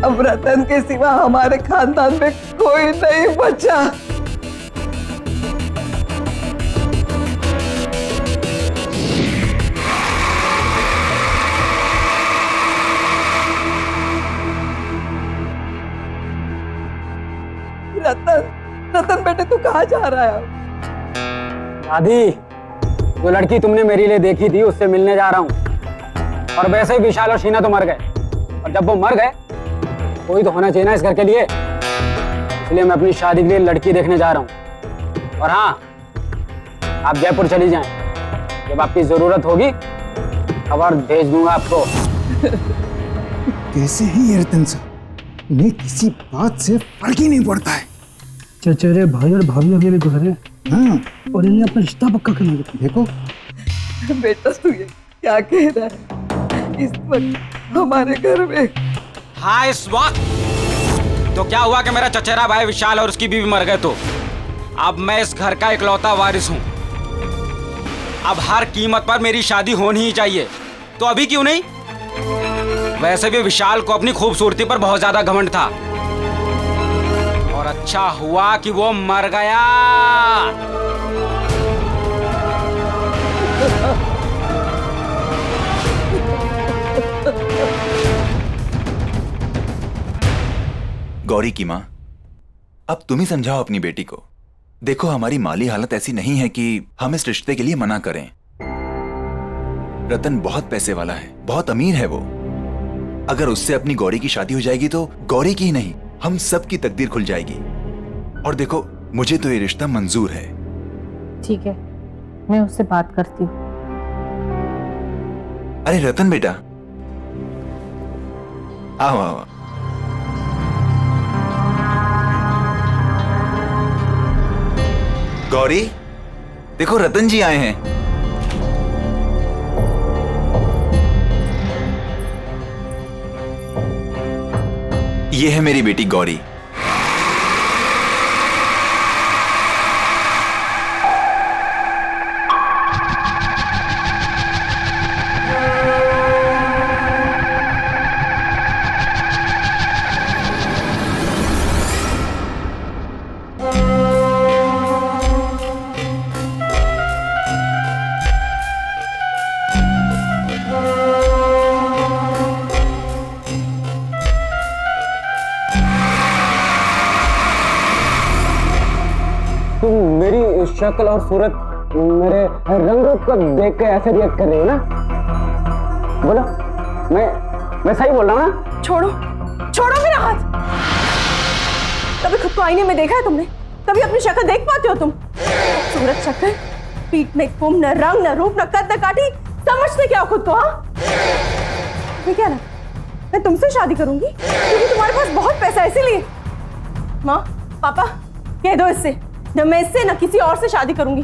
अब रतन के सिवा हमारे खानदान में कोई नहीं बचा। रतन बेटे तू कहाँ जा रहा है? दादी, जो लड़की तुमने मेरे लिए देखी थी उससे मिलने जा रहा हूँ। और वैसे ही विशाल और शीना तो मर गए, और जब वो मर गए कोई तो होना चाहिए ना इस घर के लिए, इसलिए मैं अपनी शादी के लिए लड़की देखने जा रहा हूँ। और हाँ, आप जयपुर चली जाएं, जब आपकी जरूरत होगी खबर भेज दूंगा आपको। कैसे है ये रतन साहब, इन्हें किसी बात से फर्क ही नहीं पड़ता है। चचेरे भाई और भाभी अभी भी गुजरे, हाँ, और इन्हें अपना रिश्ता पक्का करना है। देखो बेटा तू ये क्या कह रहा है? इस वक्त हमारे घर में। हाँ, इस वक्त तो क्या हुआ कि मेरा चचेरा भाई विशाल और उसकी बीवी मर गए, तो अब मैं इस घर का इकलौता वारिस हूँ। अब हर कीमत पर मेरी शादी होनी ही चाहिए, तो अभी क्यों नहीं? वैसे भी विशाल को अपनी खूबसूरती पर बहुत ज्यादा घमंड था, और अच्छा हुआ कि वो मर गया। गौरी की माँ, अब तुम ही समझाओ अपनी बेटी को। देखो, हमारी माली हालत ऐसी नहीं है कि हम इस रिश्ते के लिए मना करें। रतन बहुत पैसे वाला है, बहुत अमीर है वो। अगर उससे अपनी गौरी की शादी हो जाएगी तो गौरी की ही नहीं, हम सब की तकदीर खुल जाएगी। और देखो, मुझे तो ये रिश्ता मंजूर है। ठीक है, मैं उससे बात करती हूँ। अरे रतन बेटा, आओ आओ। गौरी, देखो रतन जी आए हैं। ये है मेरी बेटी गौरी। शक्ल और सूरत, मेरे रंग को देख के ऐसे रिएक्ट कर रही हो ना? बोलो, मैं सही बोल रहा हूँ ना? छोड़ो छोड़ो मेरा हाथ। कभी खुद को आईने में देखा है तुमने? कभी अपनी शक्ल देख पाते हो तुम? सूरत शक्ल, पीठ में कुम, न रंग न रूप न कद न काठी, समझते क्या हो खुद को? हाँ, मैं क्या ना, मैं तुमसे शादी करूंगी क्योंकि तुम्हारे पास बहुत पैसा है इसीलिए। माँ पापा कह दो इससे, न मैं इससे न किसी और से शादी करूंगी।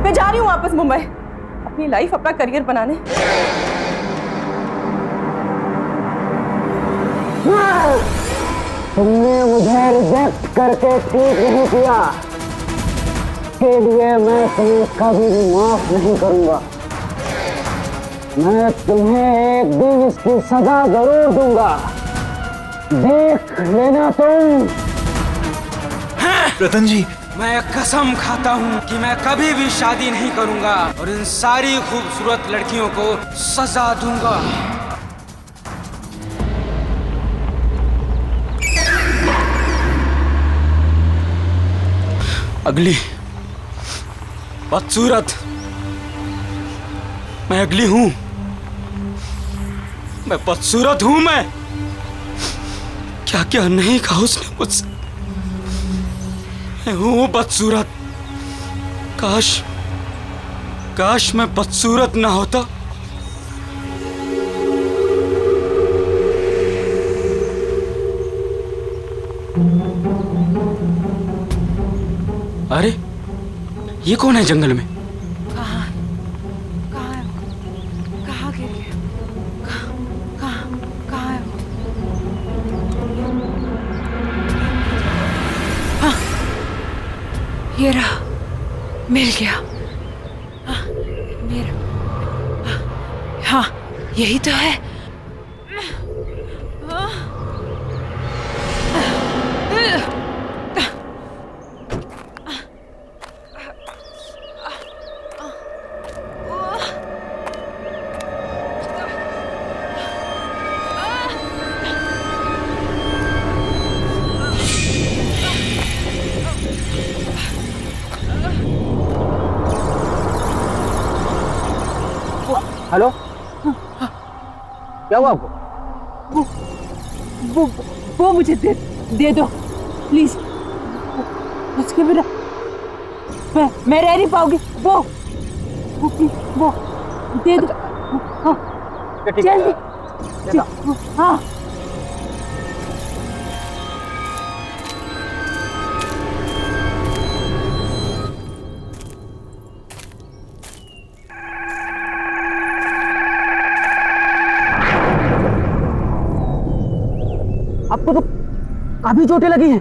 मैं जा रही हूँ वापस मुंबई, अपनी लाइफ अपना करियर बनाने। तुमने मुझे रिजेक्ट करके ठीक नहीं किया, के लिए मैं तुम्हें कभी भी माफ नहीं करूंगा। मैं तुम्हें एक दिन इसकी सजा जरूर दूंगा, देख लेना तुम। रतन जी, मैं कसम खाता हूँ कि मैं कभी भी शादी नहीं करूंगा और इन सारी खूबसूरत लड़कियों को सजा दूंगा। अगली बदसूरत, मैं अगली हूं, मैं बदसूरत हूं। मैं क्या क्या नहीं कहा उसने मुझसे, मैं हूं बदसूरत। काश मैं बदसूरत ना होता। अरे ये कौन है जंगल में? कहाँ गिर गया? कहाँ है वो? हाँ, ये रहा, मिल गया। हाँ, मेरा, हाँ यही तो है। हेलो, क्या हुआ आपको? वो मुझे दे दो प्लीज, उसके बिना मैं रह नहीं पाऊंगी। वो दे दो। हाँ, जल्दी। हाँ आपको तो काफी चोटें लगी हैं।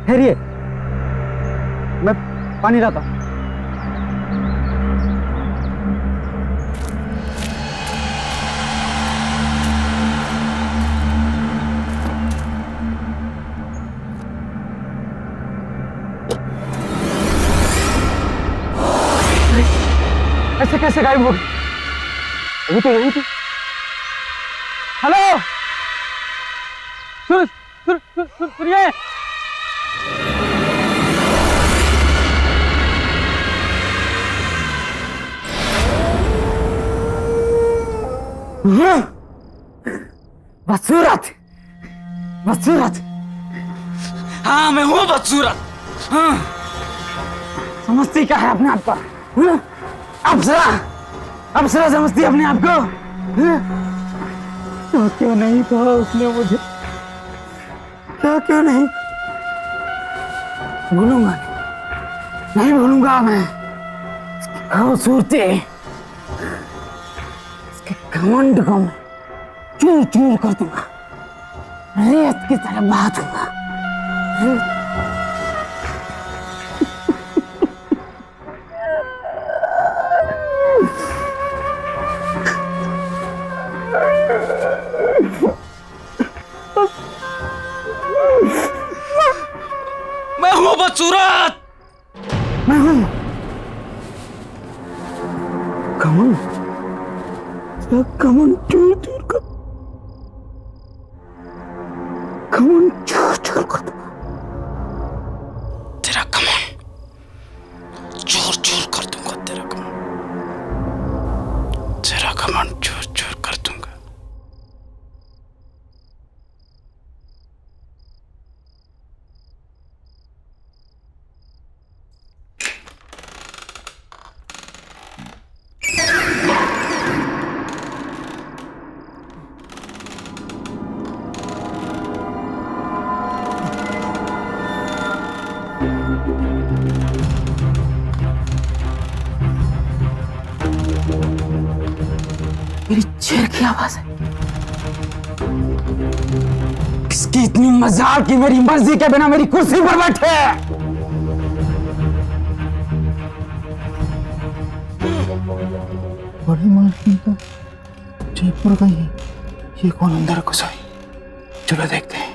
ठहरिए, मैं पानी लाता हूं। ऐसे कैसे गायब हो गई? अभी तो यहीं थी। हेलो, सुनिए। बदसूरत, बदसूरत। हाँ मैं हूँ बदसूरत। हाँ, समझती क्या है अपने आप को? अप्सरा समझती है अपने आप को? तो क्यों नहीं कहा उसने मुझे? क्या क्यों नहीं? भूलूंगा नहीं भूलूंगा मैं। खूबसूरती, इसके घमंड को मैं चूर चूर कर दूंगा, रेत की तरह बहा दूंगा। मैं हूँ बदसूरत। मैं हूँ घमंड चूर चूर कर, घमंड चूर चूर कर दूंगा। तेरा कमान चूर चूर कर दूंगा, तेरा कमान चूर चूर कर दूंगा। मेरी चेयर की आवाज है। किसकी इतनी मजाल की मेरी मर्जी के बिना मेरी कुर्सी पर बैठे? बड़ी मालकिन तो जयपुर गई है। ये कौन अंदर घुस आई? चलो देखते हैं।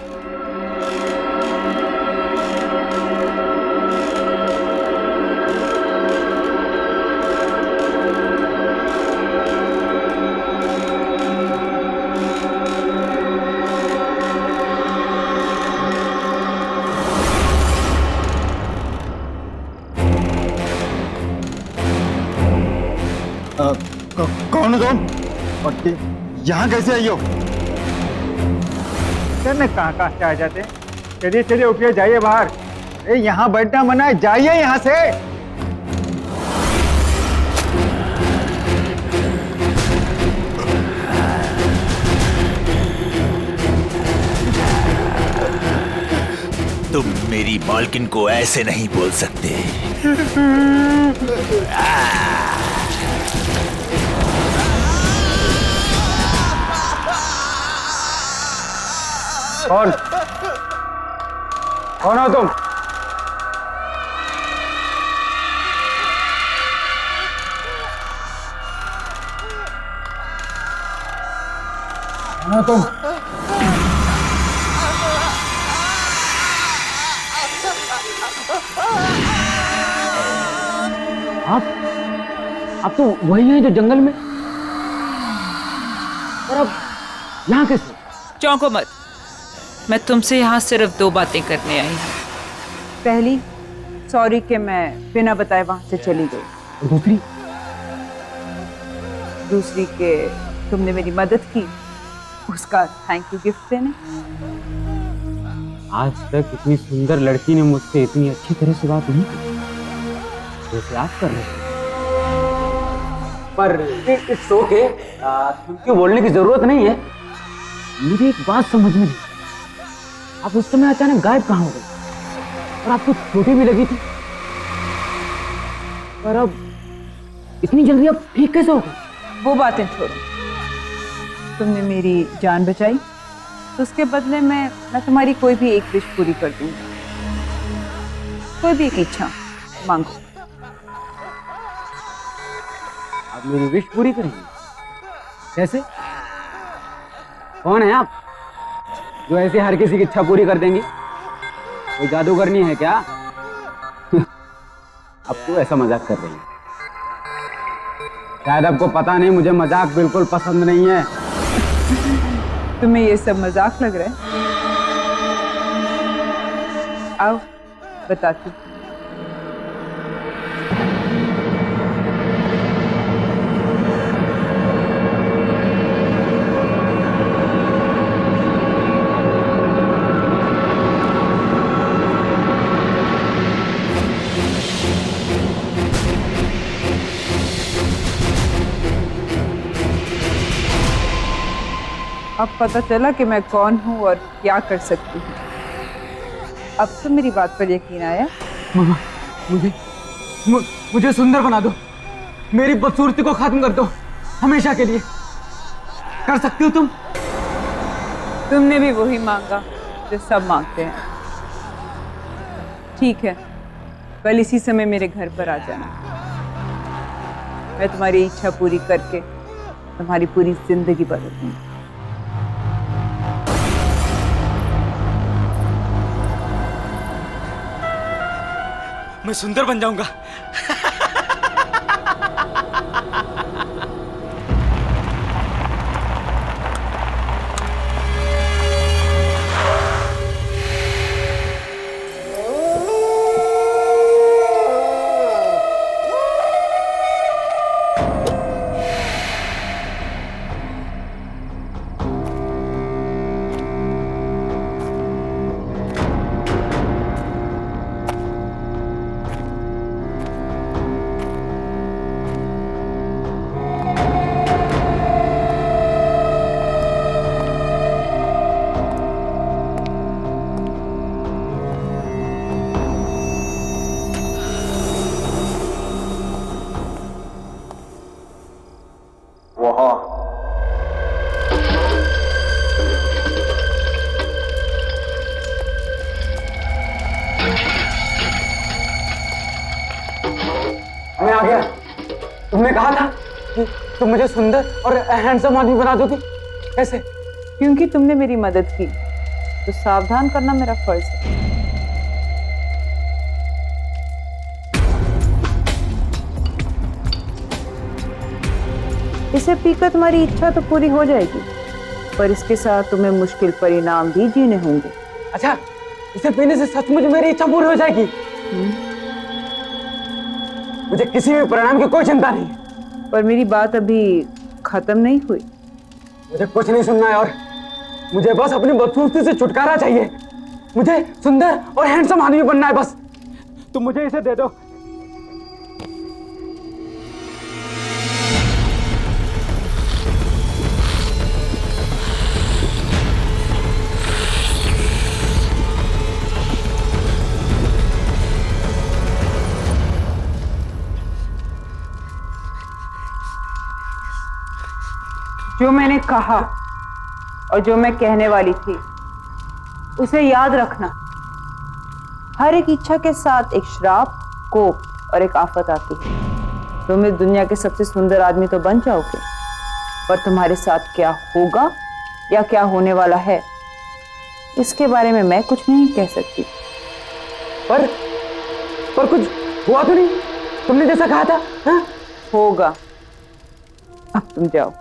कौन हो तुम? और यहाँ कैसे आई हो? सर मैं कहाँ से आ जाते? चलिए चलिए उठिए, जाइए बाहर। अरे यहाँ बैठना मना है, जाइए यहाँ से। तुम मेरी मालकिन को ऐसे नहीं बोल सकते। कौन हो तुम? कौन हो तुम? आप तो वही हैं जो जंगल में, और अब यहाँ कैसे? चौंको मत, मैं तुमसे यहाँ सिर्फ 2 बातें करने आई हूँ। पहली, सॉरी कि मैं बिना बताए वहां से चली गई। और दूसरी कि तुमने मेरी मदद की, उसका थैंक यू गिफ्ट देने। आज तक इतनी सुंदर लड़की ने मुझसे इतनी अच्छी तरह से बात नहीं की जैसे आप कर रहे हैं। पर इट्स ओके, क्योंकि बोलने की जरूरत नहीं है। मुझे एक बात समझ में नहीं, आप उस समय अचानक गायब कहाँ हो गए? और आपको चोटें भी लगी थी, पर अब इतनी जल्दी आप ठीक कैसे हो गए? वो बातें छोड़ो, तुमने मेरी जान बचाई तो उसके बदले में मैं तुम्हारी कोई भी एक विश पूरी कर दूंगी। कोई भी एक इच्छा मांगो। आप मेरी विश पूरी करेंगे? कैसे? कौन है आप जो ऐसे हर किसी की इच्छा पूरी कर देंगी? कोई जादूगरनी है क्या? अब तो ऐसा मजाक कर रही है। शायद आपको पता नहीं, मुझे मजाक बिल्कुल पसंद नहीं है। तुम्हें ये सब मजाक लग रहा है? आओ बताती। अब पता चला कि मैं कौन हूँ और क्या कर सकती हूँ। अब तो मेरी बात पर यकीन आया? मामा, मुझे सुंदर बना दो, मेरी बदसूरती को खत्म कर दो हमेशा के लिए। कर सकती हो तुम? तुमने भी वही मांगा जो सब मांगते हैं। ठीक है, कल इसी समय मेरे घर पर आ जाना। मैं तुम्हारी इच्छा पूरी करके तुम्हारी पूरी जिंदगी बदल दूंगी। मैं सुंदर बन जाऊंगा। आ गया। तुमने कहा था कि तुम मुझे सुंदर और हैंडसम आदमी बना दोगी। कैसे? क्योंकि तुमने मेरी मदद की तो सावधान करना मेरा फर्ज है। इसे पीकर तुम्हारी इच्छा तो पूरी हो जाएगी, पर इसके साथ तुम्हें मुश्किल परिणाम भी जीने होंगे। अच्छा, इसे पीने से सचमुच मेरी इच्छा पूरी हो जाएगी? मुझे किसी भी परिणाम की कोई चिंता नहीं है। पर मेरी बात अभी खत्म नहीं हुई। मुझे कुछ नहीं सुनना है और मुझे बस अपनी बदसूरती से छुटकारा चाहिए। मुझे सुंदर और हैंडसम आदमी बनना है बस। तुम मुझे इसे दे दो। जो मैंने कहा और जो मैं कहने वाली थी उसे याद रखना। हर एक इच्छा के साथ एक श्राप, कोप और एक आफत आती है। तुम इस दुनिया के सबसे सुंदर आदमी तो बन जाओगे, पर तुम्हारे साथ क्या होगा या क्या होने वाला है इसके बारे में मैं कुछ नहीं कह सकती। पर कुछ हुआ तो नहीं? तुमने जैसा कहा था। हाँ? होगा। अब तुम जाओ।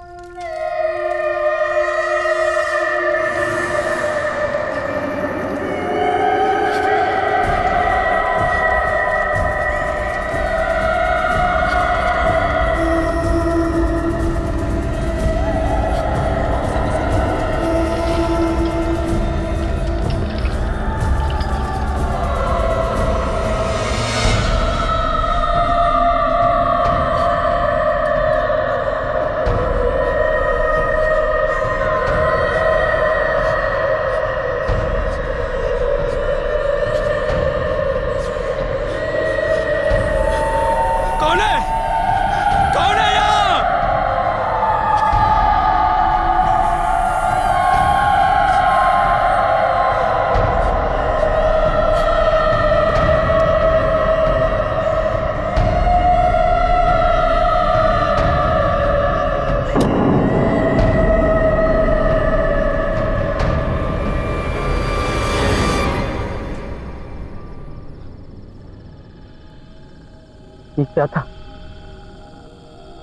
ये क्या था?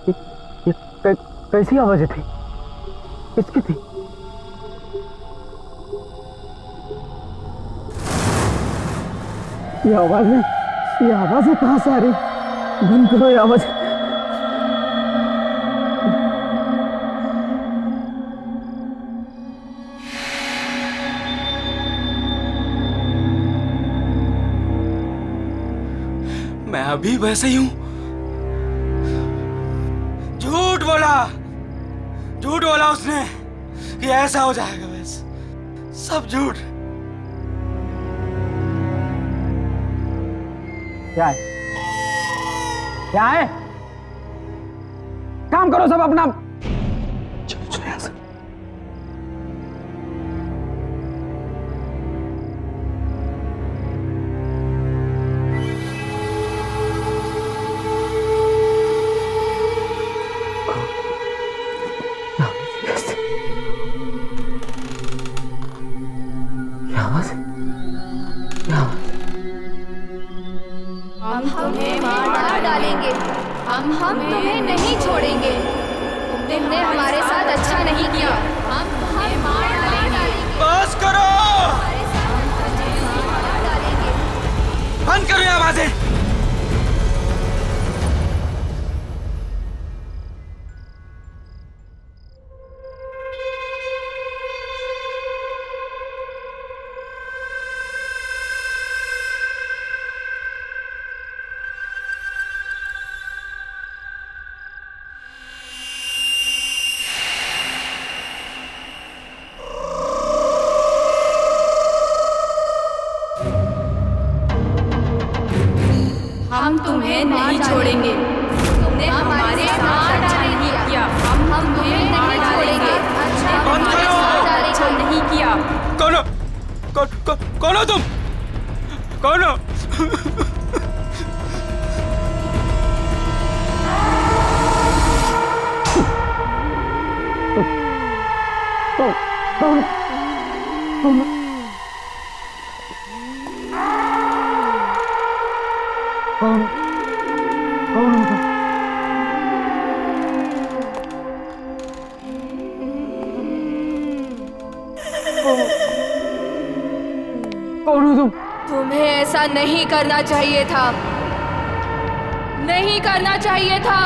ये कैसी आवाजें थी? किसकी थी? ये आवाजें कहां से आ रही? बंद करो ये आवाज। मैं अभी वैसे ही हूं। झूठ बोला उसने कि ऐसा हो जाएगा। बस सब झूठ। क्या है? क्या है? काम करो सब अपना। चलो यहां से। हम तुम्हें मार डालेंगे। हम तुम्हें नहीं छोड़ेंगे। तुमने हमारे साथ अच्छा नहीं किया। हम तुम्हें मार डालेंगे। बस करो। बंद करो ये आवाजें। हम तुम्हें नहीं छोड़ेंगे। तुमने हमारे साथ अच्छा नहीं किया। हम तुम्हें नहीं छोड़ेंगे। अच्छा नहीं किया। कौन हो तुम? कौन हो? कौन हो तुम? तुम्हें ऐसा नहीं करना चाहिए था, नहीं करना चाहिए था।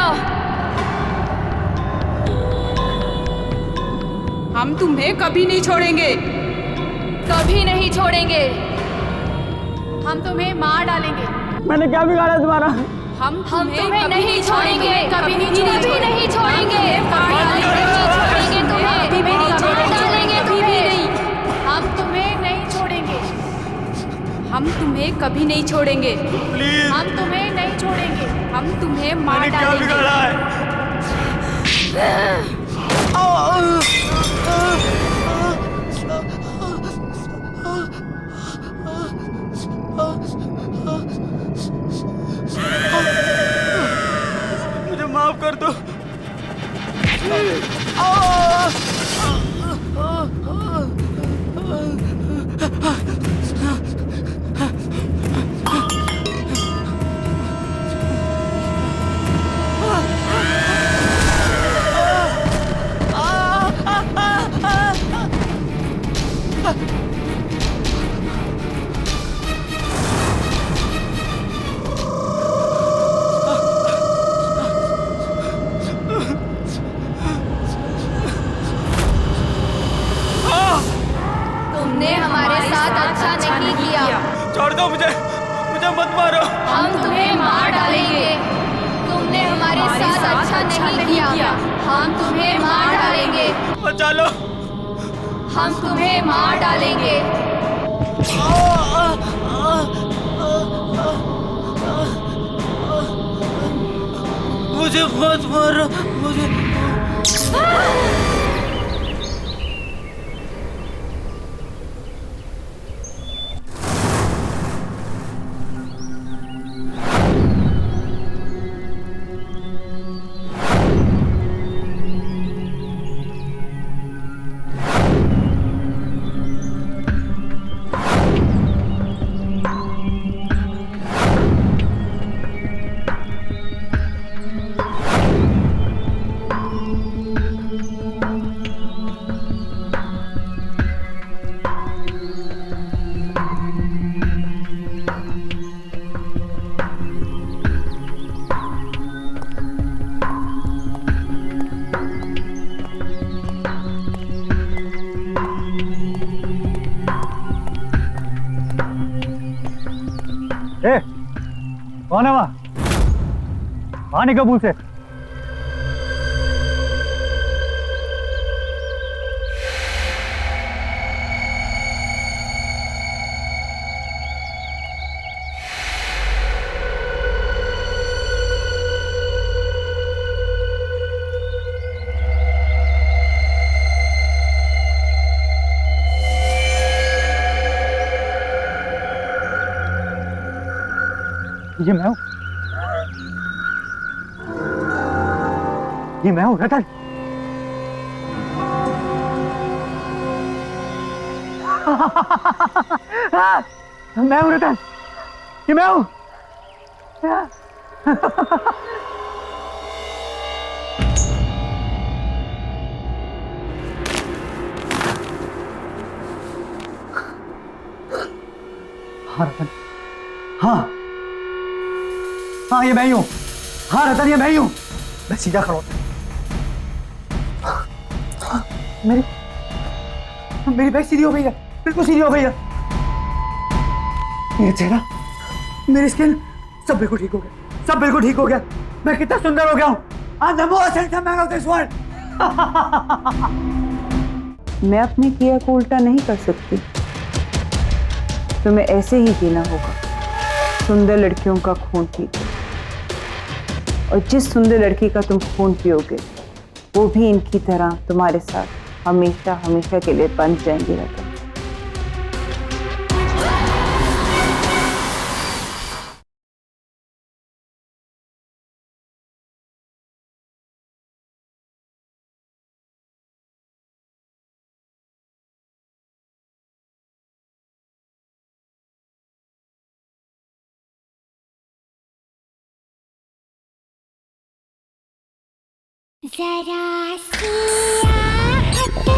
हम तुम्हें कभी नहीं छोड़ेंगे, कभी नहीं छोड़ेंगे। हम तुम्हें मार डालेंगे। मैंने क्या बिगाड़ा तुम्हारा? हम तुम्हें नहीं छोड़ेंगे, कभी नहीं छोड़ेंगे, नहीं छोड़ेंगे, छोड़ेंगे तुम्हें, कभी भी नहीं छोड़ेंगे तुम्हें। हम तुम्हें नहीं छोड़ेंगे, हम तुम्हें कभी नहीं छोड़ेंगे। प्लीज, हम तुम्हें नहीं छोड़ेंगे, हम तुम्हें मार मैंने क्या बिगाड़ा है? मुझे माफ कर दो। तुमने हमारे साथ अच्छा नहीं किया। छोड़ दो मुझे, मुझे मत मारो। हम तुम्हें मार डालेंगे। तुमने हमारे साथ अच्छा नहीं किया। हम तुम्हें मार डालेंगे। बचा लो। हम तुम्हें मार डालेंगे। मुझे मत मारो, मुझे। कौन है वहाँ? वहाँ निकल कबूल से। ये मैं हूँ, ये मैं हूँ रतन। मैं हूँ रतन, ये मैं हूँ। हाँ रतन, हाँ हाँ ये मैं ही हूँ। हाँ रतन ये मैं ही हूँ। मैं सीधा खड़ा हूँ। मेरी बैक सीधी हो गई है, बिल्कुल सीधी हो गई है। मेरा चेहरा, मेरी स्किन सब बिल्कुल ठीक हो गया, सब बिल्कुल ठीक हो गया। मैं कितना सुंदर हो गया हूँ। I'm the most handsome man of this world. मैं अपने किया को उल्टा नहीं कर सकती, तुम्हें ऐसे ही जीना होगा, सुंदर लड़कियों का खून पीकर। और जिस सुंदर लड़की का तुम खून पियोगे वो भी इनकी तरह तुम्हारे साथ हमेशा हमेशा के लिए बंध जाएंगी रतन। जरा सी आहट होती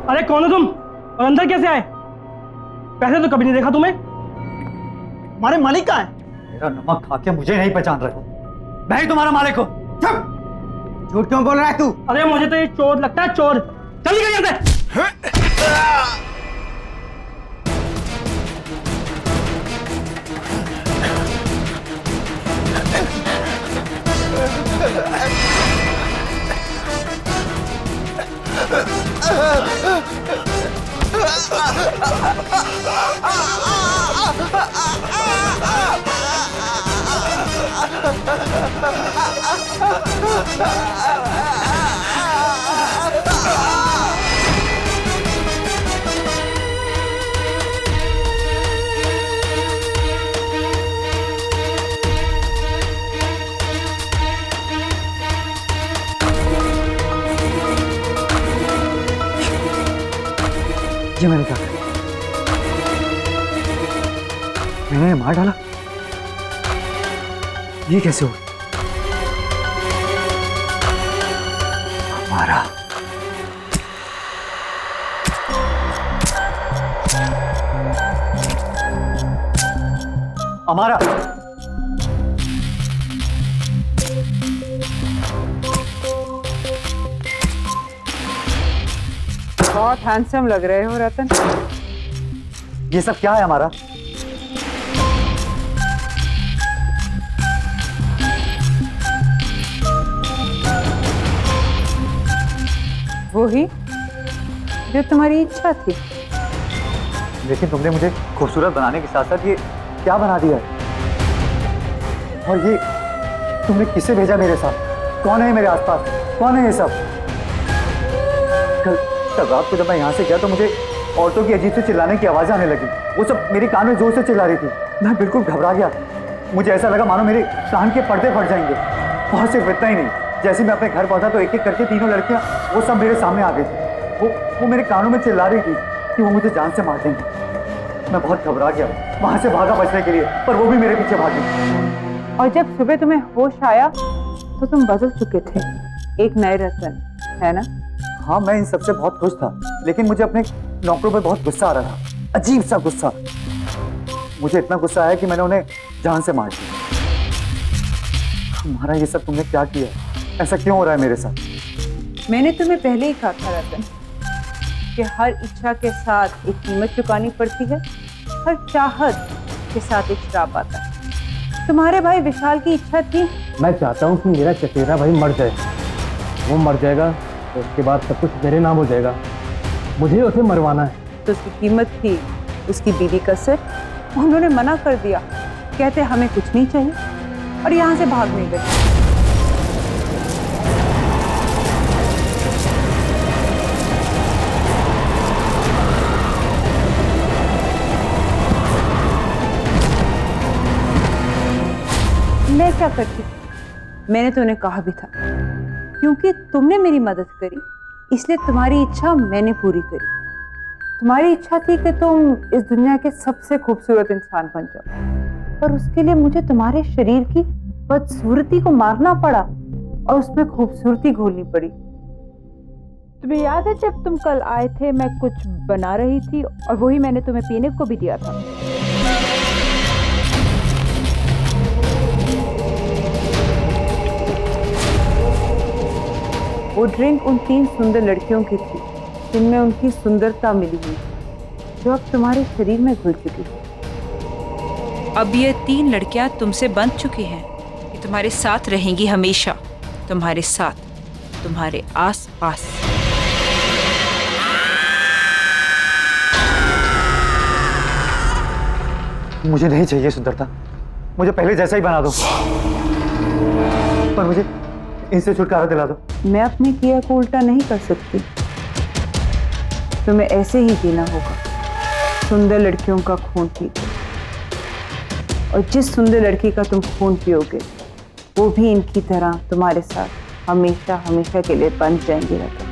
अरे कौन हो तुम और अंदर कैसे आए? पहले तो कभी नहीं देखा तुम्हें। हमारे मालिक कहाँ है? मेरा नमक खा के मुझे नहीं पहचान रहे हो। मैं ही तुम्हारा मालिक हूँ। झूठ क्यों बोल रहा है तू? अरे मुझे तो ये चोर लगता है, चोर। चल निकल यहाँ से। ये मैंने क्या किया? मैंने मार डाला? ये कैसे हुआ? हमारा हमारा बहुत हैंडसम लग रहे हो रतन। ये सब क्या है हमारा? वो ही जो तुम्हारी इच्छा थी। लेकिन तुमने मुझे खूबसूरत बनाने के साथ साथ ये क्या बना दिया है? और ये तुमने किसे भेजा मेरे साथ? कौन है मेरे आसपास? कौन है ये सब? कल रात को जब मैं यहाँ से गया तो मुझे औरतों की अजीब से चिल्लाने की आवाज़ आने लगी। वो सब मेरे कान में जोर से चिल्ला रही थी। मैं बिल्कुल घबरा गया। मुझे ऐसा लगा मानो मेरे कान के पर्दे फट जाएंगे। और सिर्फ इतना ही नहीं, जैसे मैं अपने घर पहुंचा तो एक एक करके तीनों लड़कियां वो सब मेरे सामने आ गई थी। वो मेरे कानों में चिल्ला रही थी कि वो मुझे जान से मार देंगे। मैं बहुत घबरा गया, वहां से भागा बचने के लिए, पर वो भी मेरे पीछे भागी। और जब सुबह तुम्हें होश आया तो तुम बदल चुके थे, एक नए रतन, है ना? हाँ, मैं इन सबसे बहुत खुश था, लेकिन मुझे अपने नौकरों पे बहुत गुस्सा आ रहा था, अजीब सा गुस्सा। मुझे इतना गुस्सा आया कि मैंने उन्हें जान से मार दिया। हमारा ये सब तुमने क्या किया? ऐसा क्यों हो रहा है मेरे साथ? मैंने तुम्हें पहले ही कहा था रतन कि हर इच्छा के साथ एक कीमत चुकानी पड़ती है, हर चाहत के साथ एक श्राप आता है। तुम्हारे भाई विशाल की इच्छा थी। मैं चाहता हूँ कि मेरा चचेरा भाई मर जाए। वो मर जाएगा तो उसके बाद सब कुछ मेरे नाम हो जाएगा। मुझे उसे मरवाना है। तो उसकी कीमत थी उसकी बीवी का सिर। उन्होंने मना कर दिया, कहते हमें कुछ नहीं चाहिए, और यहाँ से भाग नहीं गए। मैं क्या करती? मैंने तो उन्हें कहा भी था, क्योंकि तुमने मेरी मदद करी इसलिए तुम्हारी इच्छा मैंने पूरी करी। तुम्हारी इच्छा थी कि तुम इस दुनिया के सबसे खूबसूरत इंसान बन जाओ, पर उसके लिए मुझे तुम्हारे शरीर की बदसूरती को मारना पड़ा और उसमें खूबसूरती घोलनी पड़ी। तुम्हें याद है जब तुम कल आए थे, मैं कुछ बना रही थी और वही मैंने तुम्हें पीने को भी दिया था। वो ड्रिंक उन 3 सुंदर लड़कियों की थी जिनमें उनकी सुंदरता मिली हुई, जो अब तुम्हारे शरीर में घुल चुकी है। अब ये 3 लड़कियां तुमसे बंध चुकी हैं, ये तुम्हारे साथ रहेंगी हमेशा, तुम्हारे साथ, तुम्हारे आस पास। मुझे नहीं चाहिए सुंदरता, मुझे पहले जैसा ही बना दो, पर मुझे इनसे छुटकारा दिला दो। मैं अपने किया को उल्टा नहीं कर सकती, तुम्हें ऐसे ही जीना होगा, सुंदर लड़कियों का खून पी। और जिस सुंदर लड़की का तुम खून पियोगे वो भी इनकी तरह तुम्हारे साथ हमेशा हमेशा के लिए बंध जाएंगे रतन।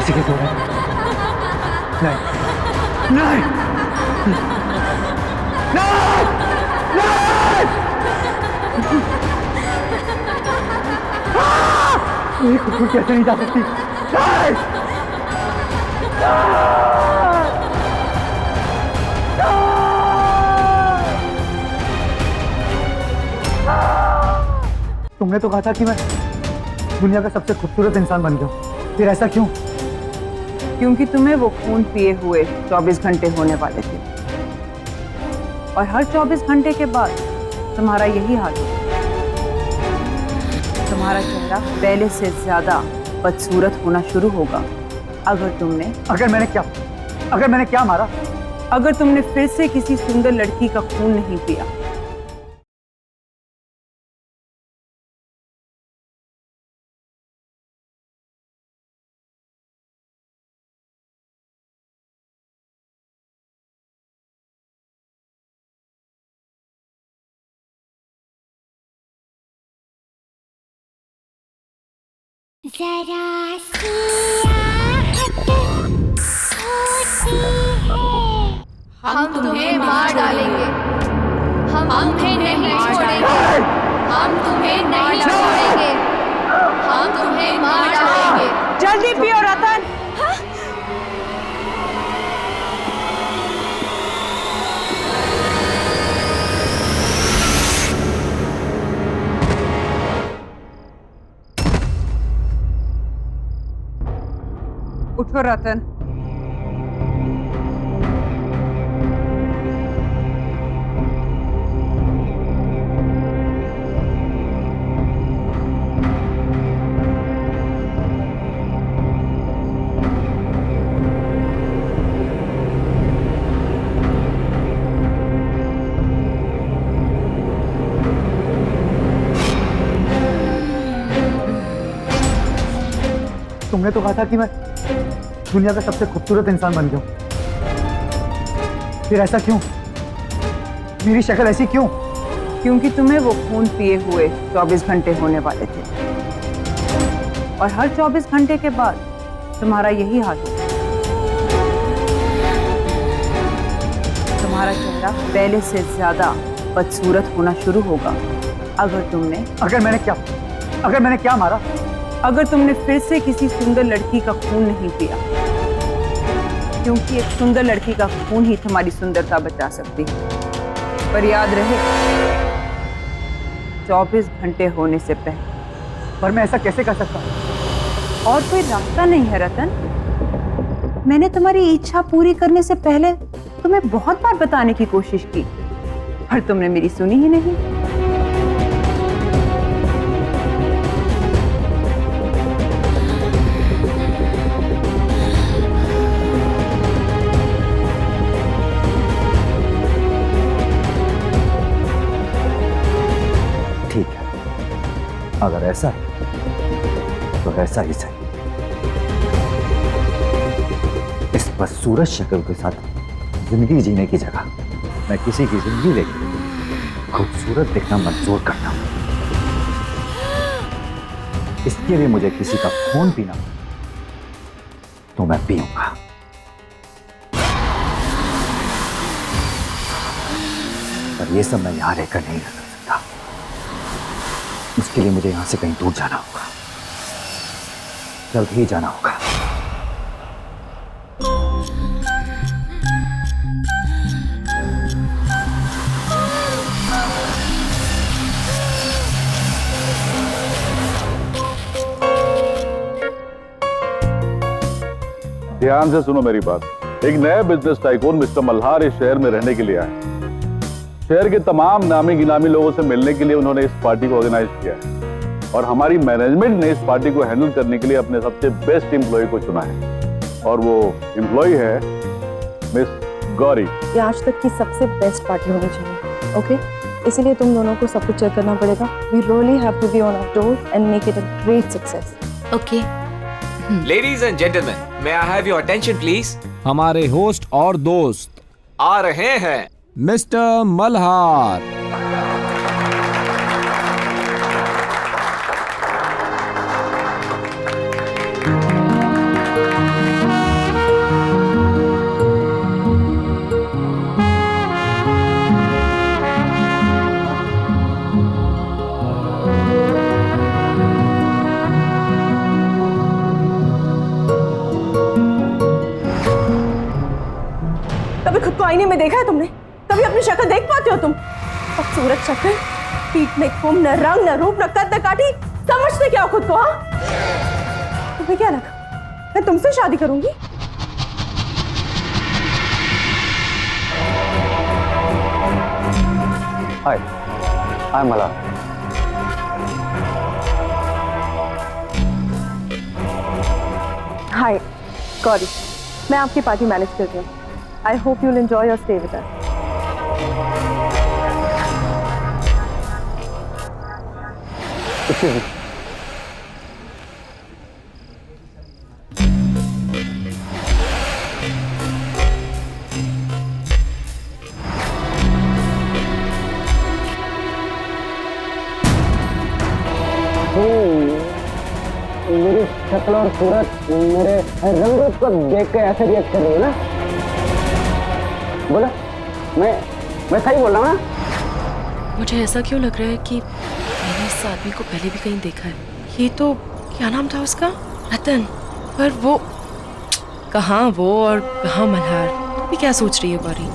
ऋषिकेश हो रहा है। नहीं नहीं नहीं, कुछ कैसे नहीं जा सकती। नहीं! तुमने तो कहा था कि मैं दुनिया का सबसे खूबसूरत इंसान बन गया, फिर ऐसा क्यों? क्योंकि तुम्हें वो खून पिए हुए 24 घंटे होने वाले थे, और हर 24 घंटे के बाद तुम्हारा यही हाल होगा। तुम्हारा चेहरा पहले से ज्यादा बदसूरत होना शुरू होगा अगर मैंने क्या मारा? अगर तुमने फिर से किसी सुंदर लड़की का खून नहीं पिया। जरा सी आहट होती है, हम तुम्हें मार डालेंगे, हम तुम्हें नहीं छोड़ेंगे, हम तुम्हें नहीं छोड़ेंगे, हम तुम्हें मार डालेंगे। जल्दी पियो रतन। उठो रतन। तुमने तो कहा था कि मैं दुनिया का सबसे खूबसूरत इंसान बन गया, फिर ऐसा क्यों? मेरी शक्ल ऐसी क्यों? क्योंकि तुम्हें वो खून पिए हुए 24 घंटे होने वाले थे, और हर 24 घंटे के बाद तुम्हारा यही हाल होगा। तुम्हारा चेहरा पहले से ज्यादा बदसूरत होना शुरू होगा अगर मैंने क्या मारा? अगर तुमने फिर से किसी सुंदर लड़की का खून नहीं पिया, क्योंकि एक सुंदर लड़की का खून ही तुम्हारी सुंदरता बचा सकती है। पर याद रहे, 24 घंटे होने से पहले। पर मैं ऐसा कैसे कर सकता? और कोई रास्ता नहीं है रतन। मैंने तुम्हारी इच्छा पूरी करने से पहले तुम्हें बहुत बार बताने की कोशिश की, पर तुमने मेरी सुनी ही नहीं। ठीक है, अगर ऐसा है तो ऐसा ही सही। इस बदसूरत शक्ल के साथ जिंदगी जीने की जगह मैं किसी की जिंदगी लेकर खूबसूरत दिखना मंजूर करता हूं। इसके लिए मुझे किसी का खून पीना तो मैं पीऊंगा, पर ये सब मैं यहां रहकर नहीं कर सकता। उसके लिए मुझे यहां से कहीं दूर जाना होगा, जल्द ही जाना होगा। ध्यान से सुनो मेरी बात। एक नए बिजनेस टाइकून मिस्टर मल्हार इस शहर में रहने के लिए आए। शहर के तमाम नामी गिनामी लोगों से मिलने के लिए उन्होंने इस पार्टी को ऑर्गेनाइज किया है, और हमारी मैनेजमेंट ने इस पार्टी को हैंडल करने के लिए अपने सबसे बेस्ट एम्प्लॉय को चुना है, और वो एम्प्लॉय है मिस गौरी। ये आज तक की सबसे बेस्ट पार्टी होनी चाहिए, ओके? इसीलिए तुम दोनों को सब कुछ चेक करना पड़ेगा। We really have to be on our toes and make it a great success. Okay. Ladies and gentleman, may I have your attention please. हमारे होस्ट और दोस्त आ रहे हैं, मिस्टर मल्हार। आईने में देखा है तुमने? कभी अपनी शक्ल देख पाते हो तुम? खूबसूरत शक्ल, पीठ में कुम, न रंग न रूप न कद न काठी, समझते क्या हो खुद को? हाँ, तुम्हें क्या लगा मैं तुमसे शादी करूंगी? हाय, आई एम मल्हार। हाय गौरी, मैं आपकी पार्टी मैनेज कर रही हूँ। I hope you will enjoy your stay with us. मेरी शक्ल और सूरत, मेरे रंग रूप को देख के ऐसे रिएक्ट कर रही है ना? बोला, मैं सही बोल रहा हूँ ना? मुझे ऐसा क्यों लग रहा है कि मैंने इस आदमी को पहले भी कहीं देखा है। ये तो क्या नाम था उसका? रतन। पर वो कहाँ वो और कहाँ मल्हार? तुम भी क्या सोच रही है गौरी?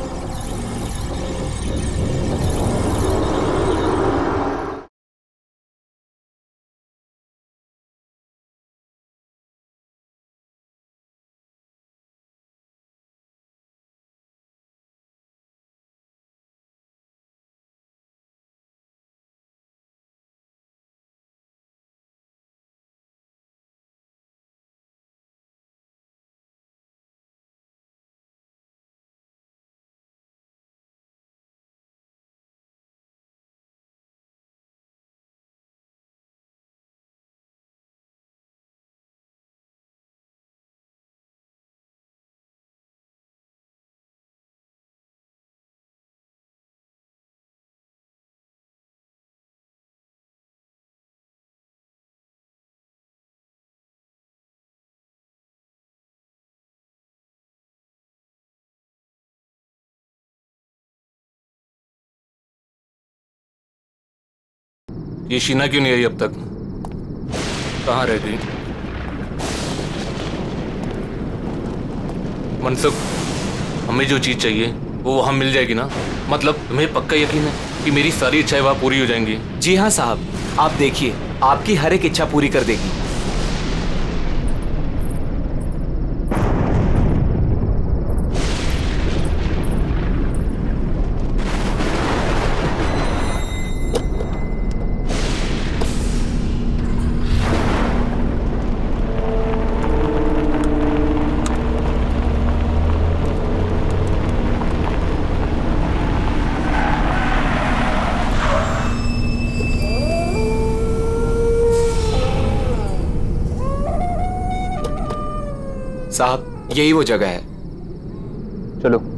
ये शीना क्यों नहीं आई अब तक? कहाँ रह गई? मनसुख, हमें जो चीज चाहिए वो वहाँ मिल जाएगी ना? मतलब तुम्हें पक्का यकीन है कि मेरी सारी इच्छाएं वहाँ पूरी हो जाएंगी? जी हाँ साहब, आप देखिए, आपकी हर एक इच्छा पूरी कर देगी। साहब, यही वो जगह है। चलो।